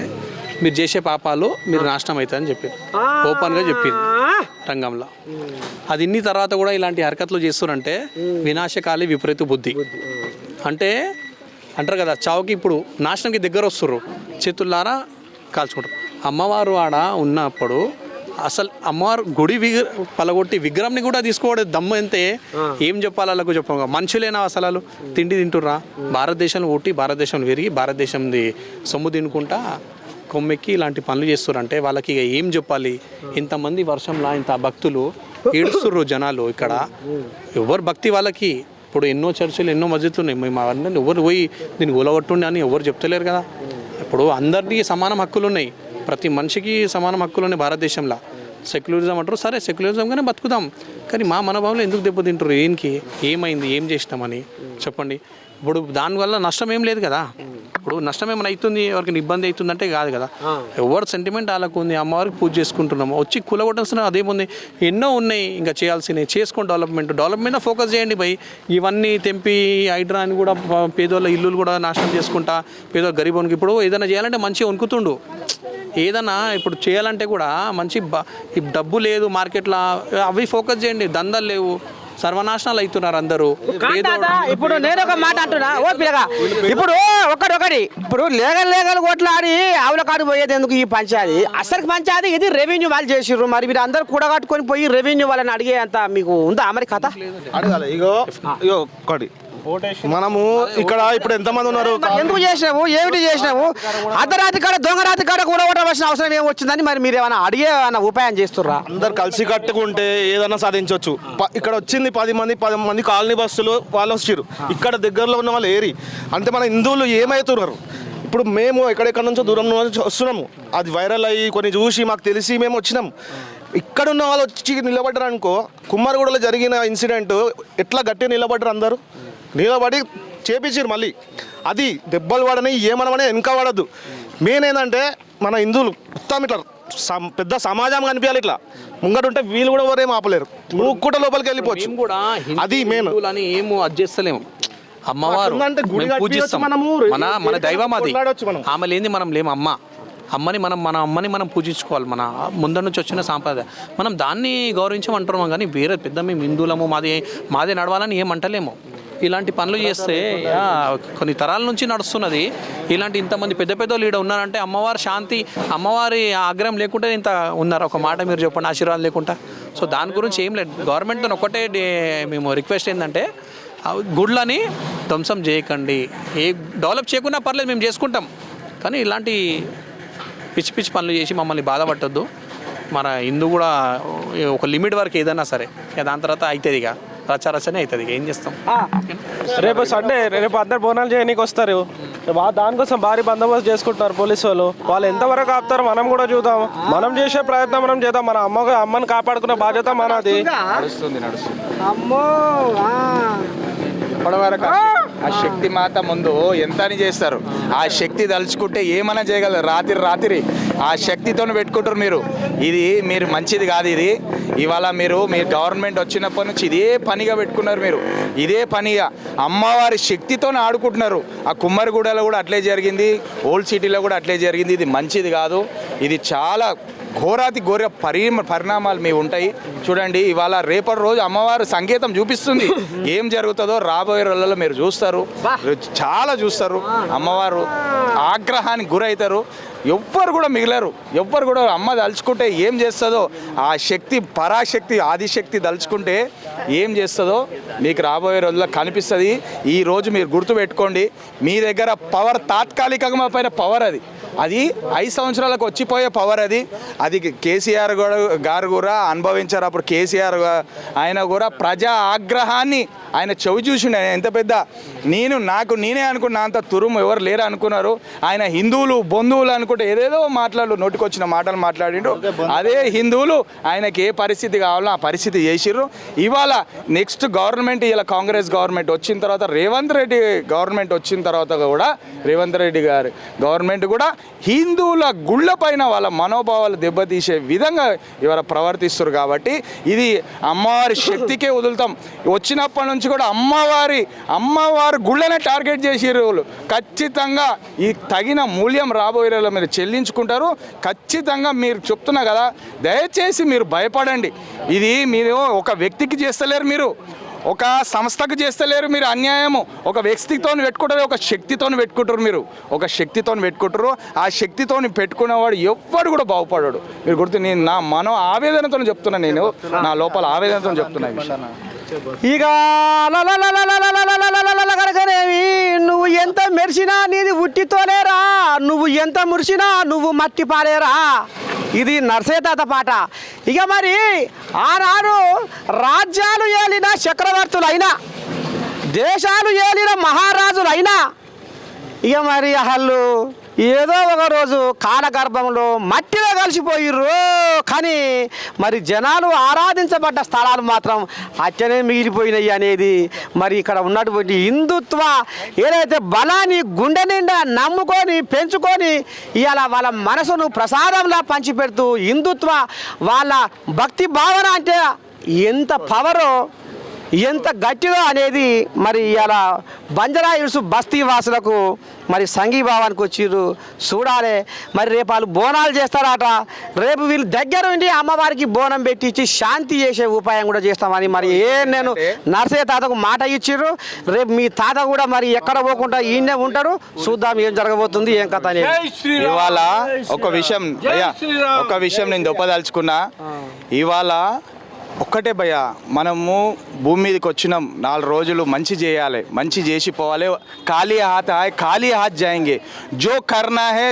మీరు చేసే పాపాలు మీరు నాశనం అవుతాయని చెప్పింది, ఓపెన్గా చెప్పింది రంగంలో. అది ఇన్ని తర్వాత కూడా ఇలాంటి హరకత్లు చేస్తున్నారంటే వినాశకాలి విపరీత బుద్ధి. అంటే అంటారు కదా, చావుకి ఇప్పుడు నాశనంకి దగ్గర వస్తుర్రు, చేతుల్లారా కాల్చుకుంటారు. అమ్మవారు ఆడ ఉన్నప్పుడు అసలు అమ్మవారు గుడి పలగొట్టి విగ్రహంని కూడా తీసుకోవడం దమ్ము అంతే. ఏం చెప్పాలి వాళ్ళకు చెప్పాము. మనుషులేనా అసలు? తిండి తింటుర్రా? భారతదేశంలో పుట్టి భారతదేశంలో పెరిగి భారతదేశంది సొమ్ము తినుకుంటా కొమ్మెక్కి ఇలాంటి పనులు చేస్తుర్రంటే వాళ్ళకి ఇక ఏం చెప్పాలి? ఇంతమంది వర్షంలో ఇంత భక్తులు ఏడుస్తుర్రు జనాలు. ఇక్కడ ఎవరు భక్తి వాళ్ళకి. ఇప్పుడు ఎన్నో చర్చలు ఎన్నో మస్జిద్లు ఉన్నాయి. మేము అవన్నీ ఎవరు పోయి దీన్ని కూలగొట్టుండి అని ఎవరు చెప్తలేరు కదా. ఇప్పుడు అందరికీ సమానం హక్కులు ఉన్నాయి, ప్రతి మనిషికి సమానం హక్కులు ఉన్నాయి భారతదేశంలో. సెక్యులరిజం అంటారు, సరే సెక్యులరిజంగానే బతుకుదాం. కానీ మా మనోభావంలో ఎందుకు దెబ్బతింటారు? ఏమైంది, ఏం చేసినామని చెప్పండి. ఇప్పుడు దానివల్ల నష్టం ఏం లేదు కదా. ఇప్పుడు నష్టం ఏమైనా అవుతుంది, ఎవరికి ఇబ్బంది అవుతుందంటే కాదు కదా. ఎవరు సెంటిమెంట్ వాళ్ళకు ఉంది. అమ్మవారికి పూజ చేసుకుంటున్నాము, వచ్చి కూలగొట్టాల్సిన అదేముంది. ఎన్నో ఉన్నాయి ఇంకా చేయాల్సినవి. చేసుకొని డెవలప్మెంట్ ఫోకస్ చేయండి భయ్. ఇవన్నీ తెంపి హైడ్రా అని కూడా పేదోళ్ళ ఇల్లులు కూడా నాశనం చేసుకుంటా, పేదోళ్ళ గరీబోనికి ఇప్పుడు ఏదైనా చేయాలంటే మంచిగా వణుకుతుండు. ఏదన్నా ఇప్పుడు చేయాలంటే కూడా మంచి డబ్బు లేదు మార్కెట్లో, అవి ఫోకస్ చేయండి. దందాలు లేవు, సర్వనాశనాలు అవుతున్నారు అందరూ. ఇప్పుడు నేను ఒక మాట అంటున్నా, ఓ పిల్లగా, ఇప్పుడు ఒకటి ఇప్పుడు లేగలు కొట్లాడి ఆవుల కాడు పోయేది ఎందుకు? ఈ పంచాయతీ అసలు పంచాయతీ ఇది రెవెన్యూ వాళ్ళు చేసిర్రు. మరి మీరు అందరు కూడగట్టుకొని పోయి రెవెన్యూ వాళ్ళని అడిగే అంత మీకు ఉందా మరి కథ? అడగాలి. ఇగో ఒకటి మనము ఇక్కడ ఇప్పుడు ఎంతమంది ఉన్నారు, ఎందుకు చేసినాము, ఏమిటి చేసినాము? అర్ధరాత్రి కాడ దొంగరాత్రి కాడ కూడగొట్టవలసిన అవసరం ఏమొచ్చిందని మరి మీరు ఏమైనా అడిగే ఉపాయం చేస్తుర్రా? అందరు కలిసి కట్టుకుంటే ఏదైనా సాధించవచ్చు. ఇక్కడ వచ్చింది 10 మంది కాలనీ బస్సులు వాళ్ళు వచ్చారు. ఇక్కడ దగ్గరలో ఉన్న వాళ్ళు ఏరి అంటే మన హిందువులు ఏమవుతున్నారు. ఇప్పుడు మేము ఎక్కడెక్కడ నుంచో దూరం నుంచి వస్తున్నాము, అది వైరల్ అయ్యి కొన్ని చూసి మాకు తెలిసి మేము వచ్చినాము. ఇక్కడ ఉన్న వాళ్ళు వచ్చి నిలబడ్డారు అనుకో, కుమ్మరిగూడలో జరిగిన ఇన్సిడెంట్ ఎట్లా గట్టిగా నిలబడ్డారు, అందరూ నిలబడి చేపించారు. మళ్ళీ అది దెబ్బలు పడని ఏమనమని వెనక పడద్దు. మెయిన్ ఏంటంటే మన హిందువులు మొత్తం ఇట్లా పెద్ద సమాజం కనిపించాలి. ఇట్లా ముంగటుంటే వీళ్ళు కూడా ఎవరేం ఆపలేరు, నువ్వు కూడా లోపలికి వెళ్ళిపోవచ్చు. అది మెయిన్. ఏమో అది చేస్తలేము. అమ్మవారు పూజిస్తాం, మన దైవం అది. ఆమె లేని మనం లేము. మన అమ్మని మనం పూజించుకోవాలి. మన ముందర నుంచి వచ్చిన సాంప్రదాయం మనం దాన్ని గౌరవించమంటున్నాం. కానీ వేరే పెద్ద మేము హిందువులము మాదే నడవాలని ఏమంటలేము. ఇలాంటి పనులు చేస్తే కొన్ని తరాల నుంచి నడుస్తున్నది. ఇలాంటి ఇంతమంది పెద్ద లీడర్ ఉన్నారంటే అమ్మవారి శాంతి, అమ్మవారి ఆగ్రహం లేకుంటే ఇంత ఉన్నారు. ఒక మాట మీరు చెప్పండి, ఆశీర్వాదం లేకుండా. సో దాని గురించి ఏం లేదు. గవర్నమెంట్తో ఒకటే మేము రిక్వెస్ట్ ఏంటంటే గుడ్లని ధ్వంసం చేయకండి. డెవలప్ చేయకున్నా పర్లేదు, మేము చేసుకుంటాం. కానీ ఇలాంటి పిచ్చి పనులు చేసి మమ్మల్ని బాధపట్టద్దు. మన హిందూ కూడా ఒక లిమిట్ వరకు ఏదైనా సరే, దాని తర్వాత అవుతుంది. ఇక రచనే అవుతుంది. ఏం చేస్తాం? రేపు సండే, రేపు అందరు బోనాలు చేయడానికి వస్తారు. దానికోసం భారీ బందోబస్తు చేసుకుంటున్నారు పోలీసు వాళ్ళు ఎంతవరకు ఆపుతారో మనం కూడా చూద్దాం. మనం చేసే ప్రయత్నం మనం చేద్దాం. మన అమ్మని కాపాడుకునే బాధ్యత మనది. అమ్మో ఇప్పటివరకు ఆ శక్తి మాత ముందు ఎంత అని చేస్తారు. ఆ శక్తి తలుచుకుంటే ఏమైనా చేయగలరు. రాత్రి ఆ శక్తితో పెట్టుకుంటారు మీరు. ఇది మీరు మంచిది కాదు. ఇది ఇవాళ మీరు గవర్నమెంట్ వచ్చినప్పటి నుంచి ఇదే పనిగా పెట్టుకున్నారు. మీరు ఇదే పనిగా అమ్మవారి శక్తితో ఆడుకుంటున్నారు. ఆ కుమ్మరిగూడలో కూడా అట్లే జరిగింది, ఓల్డ్ సిటీలో కూడా అట్లే జరిగింది. ఇది మంచిది కాదు. ఇది చాలా ఘోర పరిణామాలు మీ ఉంటాయి. చూడండి, ఇవాళ రేపటి రోజు అమ్మవారు సంకేతం చూపిస్తుంది. ఏం జరుగుతుందో రాబోయే రోజులలో మీరు చూస్తారు, చాలా చూస్తారు. అమ్మవారు ఆగ్రహానికి గురవుతారు. ఎవ్వరు కూడా మిగిలరు. ఎవ్వరు కూడా అమ్మ దలుచుకుంటే ఏం చేస్తుందో, ఆ శక్తి పరాశక్తి ఆదిశక్తి దలుచుకుంటే ఏం చేస్తుందో మీకు రాబోయే రోజుల్లో కనిపిస్తుంది. ఈ రోజు మీరు గుర్తుపెట్టుకోండి, మీ దగ్గర పవర్ తాత్కాలికంగా పైన పవర్ అది 5 సంవత్సరాలకు వచ్చిపోయే పవర్ అది కేసీఆర్ గారు కూడా అనుభవించారు. అప్పుడు కేసీఆర్ ఆయన కూడా ప్రజా ఆగ్రహాన్ని ఆయన చెవి చూసిండు. ఆయన ఎంత పెద్ద నేనే అనుకున్నా, అంత తురుము ఎవరు లేరు అనుకున్నారు. ఆయన హిందువులు బంధువులు అనుకుంటే ఏదేదో నోటికొచ్చిన మాటలు మాట్లాడిండు. అదే హిందువులు ఆయనకి ఏ పరిస్థితి కావాలో ఆ పరిస్థితి చేసిర్రు. ఇవాళ నెక్స్ట్ గవర్నమెంట్, ఇలా కాంగ్రెస్ గవర్నమెంట్ వచ్చిన తర్వాత, రేవంత్ రెడ్డి గవర్నమెంట్ వచ్చిన తర్వాత కూడా రేవంత్ రెడ్డి గారి గవర్నమెంట్ కూడా హిందువుల గుళ్ళ పైన వాళ్ళ మనోభావాలు దెబ్బతీసే విధంగా ఇవాళ ప్రవర్తిస్తారు. కాబట్టి ఇది అమ్మవారి శక్తికే వదులుతాం. వచ్చినప్పటి నుంచి కూడా అమ్మవారి గుళ్ళనే టార్గెట్ చేసిర్రు. ఖచ్చితంగా ఈ తగిన మూల్యం రాబోయే రోజుల్లో మీరు చెల్లించుకుంటారు. ఖచ్చితంగా మీరు చెప్తున్నా కదా, దయచేసి మీరు భయపడండి. ఇది మీరు ఒక వ్యక్తికి చేస్తలేరు, మీరు ఒక సంస్థకు చేస్తలేరు. మీరు అన్యాయము ఒక వ్యక్తితో పెట్టుకుంటారు, ఒక శక్తితో పెట్టుకుంటారు. మీరు ఒక శక్తితో పెట్టుకుంటారు. ఆ శక్తితో పెట్టుకునేవాడు ఎవ్వడు కూడా బాగుపడాడు. మీరు గుర్తు, నేను నా ఆవేదనతో చెప్తున్నా, నేను నా లోపల ఆవేదనతో చెప్తున్నా. ఇక కనుకనేవి నువ్వు ఎంత మెరిసినా నీది ఉట్టితోలేరా, నువ్వు ఎంత మురిసినా నువ్వు మట్టి పారేరా. ఇది నర్సేతాత పాట. ఇక మరి ఆనాడు రాజ్యాలు ఏలిన చక్రవర్తులైనా, దేశాలు ఏలిన మహారాజులైనా, ఇక మరి వాళ్ళు ఏదో ఒక రోజు కాలగర్భంలో మట్టిలో కలిసిపోయిర్రు. కానీ మరి జనాలు ఆరాధించబడ్డ స్థలాలు మాత్రం అట్టనే మిగిలిపోయినాయి అనేది మరి ఇక్కడ ఉన్నటువంటి హిందుత్వ ఏదైతే బలాన్ని గుండె నిండా నమ్ముకొని పెంచుకొని ఇవాళ వాళ్ళ మనసును ప్రసాదంలా పంచిపెడుతూ హిందుత్వ వాళ్ళ భక్తి భావన అంటే ఎంత పవరో, ఎంత గట్టిదో అనేది మరి ఇలా బంజారా హిల్స్ బస్తీ వాసులకు మరి సంఘీభావానికి వచ్చిర్రు. చూడాలి మరి రేపు వాళ్ళు బోనాలు చేస్తారట. రేపు వీళ్ళు దగ్గర ఉండి అమ్మవారికి బోనం పెట్టించి శాంతి చేసే ఉపాయం కూడా చేస్తామని మరి నేను నర్సయ్య తాతకు మాట ఇచ్చిర్రు. రేపు మీ తాత కూడా మరి ఎక్కడ పోకుండా ఈయనే ఉంటారు. చూద్దాం ఏం జరగబోతుంది, ఏం కథ అనేది. ఇవాళ ఒక విషయం నేను దొప్పదలుచుకున్నా. ఇవాళ ఒక్కటే భయ, మనము భూమి మీదకి వచ్చినాం 4 రోజులు మంచి చేయాలి, మంచి చేసి పోవాలి. ఖాళీ హాత్ జాయింగే, జో కర్నా హే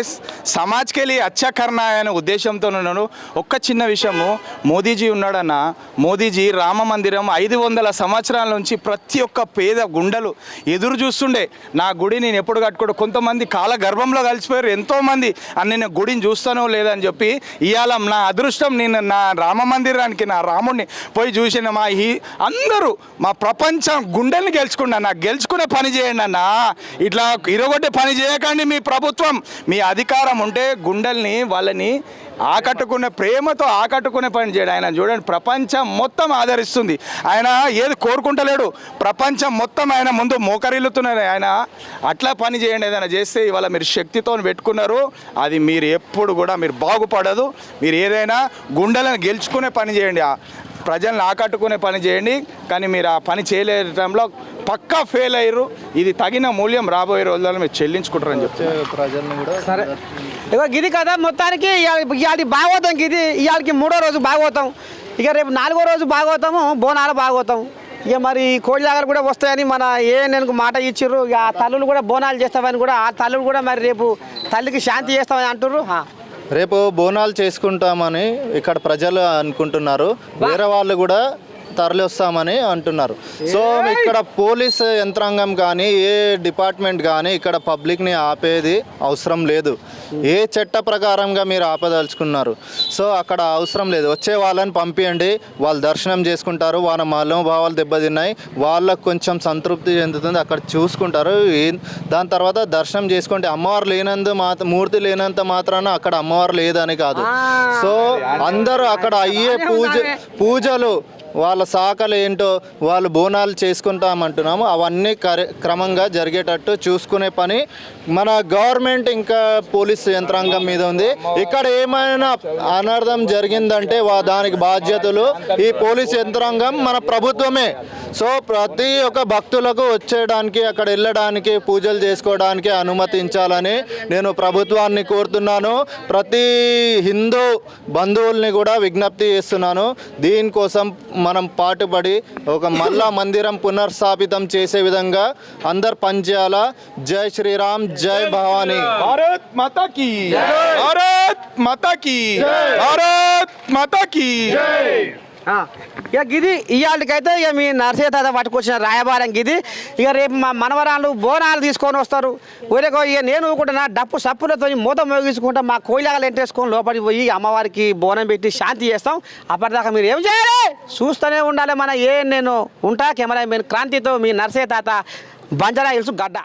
సమాజ్కే లియే అచ్చా కర్నా హే అనే ఉద్దేశంతో ఉన్నాడు. ఒక్క చిన్న విషయము, మోదీజీ ఉన్నాడన్న, మోదీజీ రామ మందిరం 500 సంవత్సరాల నుంచి ప్రతి ఒక్క పేద గుండెలు ఎదురు చూస్తుండే, నా గుడి నేను ఎప్పుడు కట్టుకోడు. కొంతమంది కాల గర్భంలో కలిసిపోయారు, ఎంతోమంది నేను గుడిని చూస్తానో లేదని చెప్పి. ఇవాళ నా అదృష్టం, నేను నా రామ మందిరానికి నా రాముడిని పోయి చూసిన అందరూ మా ప్రపంచం గుండెల్ని గెలుచుకునే పని చేయండి అన్న. ఇట్లా ఇరగొట్టే పని చేయకండి. మీ ప్రభుత్వం, మీ అధికారం ఉంటే గుండెల్ని వాళ్ళని ఆకట్టుకునే, ప్రేమతో ఆకట్టుకునే పని చేయడం. ఆయన చూడండి, ప్రపంచం మొత్తం ఆదరిస్తుంది. ఆయన ఏది కోరుకుంటలేడు, ప్రపంచం మొత్తం ఆయన ముందు మోకరిల్లుతున్నారు. ఆయన అట్లా పని చేయండి. ఏదైనా చేస్తే ఇవాళ మీరు శక్తితో పెట్టుకున్నారు, అది మీరు ఎప్పుడు కూడా మీరు బాగుపడదు. మీరు ఏదైనా గుండెలను గెలుచుకునే పని చేయండి, ప్రజలను ఆకట్టుకునే పని చేయండి. కానీ మీరు ఆ పని చేయలేటంలో పక్కా ఫెయిల్ అయ్యారు. ఇది తగిన మూల్యం రాబోయే రోజుల్లో మీరు చెల్లించుకుంటారని చెప్తే ప్రజలను కూడా సరే. ఇక గిది కదా మొత్తానికి ఇవాళ భాగవతం. ఇది ఇవాళకి 3వ రోజు భాగవతం. ఇక రేపు 4వ రోజు భాగవతము, బోనాల భాగవతం. ఇక మరి కోడి జాగలు కూడా వస్తాయని మన నేను మాట ఇచ్చిర్రు. ఇక ఆ తల్లులు కూడా బోనాలు చేస్తామని కూడా, ఆ తల్లులు కూడా మరి రేపు తల్లికి శాంతి చేస్తామని అంటుర్రు. రేపు బోనాలు చేసుకుంటామని ఇక్కడ ప్రజలు అనుకుంటున్నారు. వేరే వాళ్ళు కూడా తరలి వస్తామని అంటున్నారు. సో ఇక్కడ పోలీస్ యంత్రాంగం కానీ ఏ డిపార్ట్మెంట్ కానీ ఇక్కడ పబ్లిక్ని ఆపేది అవసరం లేదు. ఏ చట్ట ప్రకారంగా మీరు ఆపదలుచుకున్నారు, సో అక్కడ అవసరం లేదు. వచ్చే వాళ్ళని పంపించండి, వాళ్ళు దర్శనం చేసుకుంటారు, వాళ్ళ మనోభావాలు దెబ్బతిన్నాయి, వాళ్ళకు కొంచెం సంతృప్తి చెందుతుంది, అక్కడ చూసుకుంటారు. దాని తర్వాత దర్శనం చేసుకోండి. అమ్మవారు మూర్తి లేనంత మాత్రాన అక్కడ అమ్మవారు లేదని కాదు. సో అందరూ అక్కడ అయ్యే పూజలు వాళ్ళ శాఖలు ఏంటో వాళ్ళు బోనాలు చేసుకుంటామంటున్నాము, అవన్నీ క్రమంగా జరిగేటట్టు చూసుకునే పని మన గవర్నమెంట్ ఇంకా పోలీస్ యంత్రాంగం మీద ఉంది. ఇక్కడ ఏమైనా అనర్థం జరిగిందంటే దానికి బాధ్యతలు ఈ పోలీస్ యంత్రాంగం, మన ప్రభుత్వమే. సో ప్రతి ఒక్క భక్తులకు వచ్చేయడానికి, అక్కడ వెళ్ళడానికి, పూజలు చేసుకోవడానికి అనుమతించాలని నేను ప్రభుత్వాన్ని కోరుతున్నాను. ప్రతి హిందూ బంధువుల్ని కూడా విజ్ఞప్తి చేస్తున్నాను. దీనికోసం మనం పాటుపడి ఒక మళ్ళా మందిరం పునర్స్థాపితం చేసే విధంగా అందరు పనిచేయాలా. జై శ్రీరామ్, జై భవానీ. భారత్ మాతా కీ, భారత్ మాతా కీ, భారత్ మాతా కీ. ఇక గిది ఇవాళకైతే ఇక మీ నర్సయ్య తాత పట్టుకొచ్చిన రాయబారం గిది. ఇక రేపు మా మనవరాళ్ళు బోనాలు తీసుకొని వస్తారు. ఊరేకో ఇక నేను ఊరుకుంటున్నా డప్పు సప్పులతో మూత మోగించుకుంటా మా కోయిలాగలు ఎంటేసుకొని లోపలికి పోయి అమ్మవారికి బోనం పెట్టి శాంతి చేస్తాం. అప్పటిదాకా మీరు ఏం చేయాలి, చూస్తూనే ఉండాలి. నేను ఉంటా కెమెరా మెయిన్ క్రాంతితో మీ నర్సయ్య తాత, బంజారా హిల్స్ గడ్డ.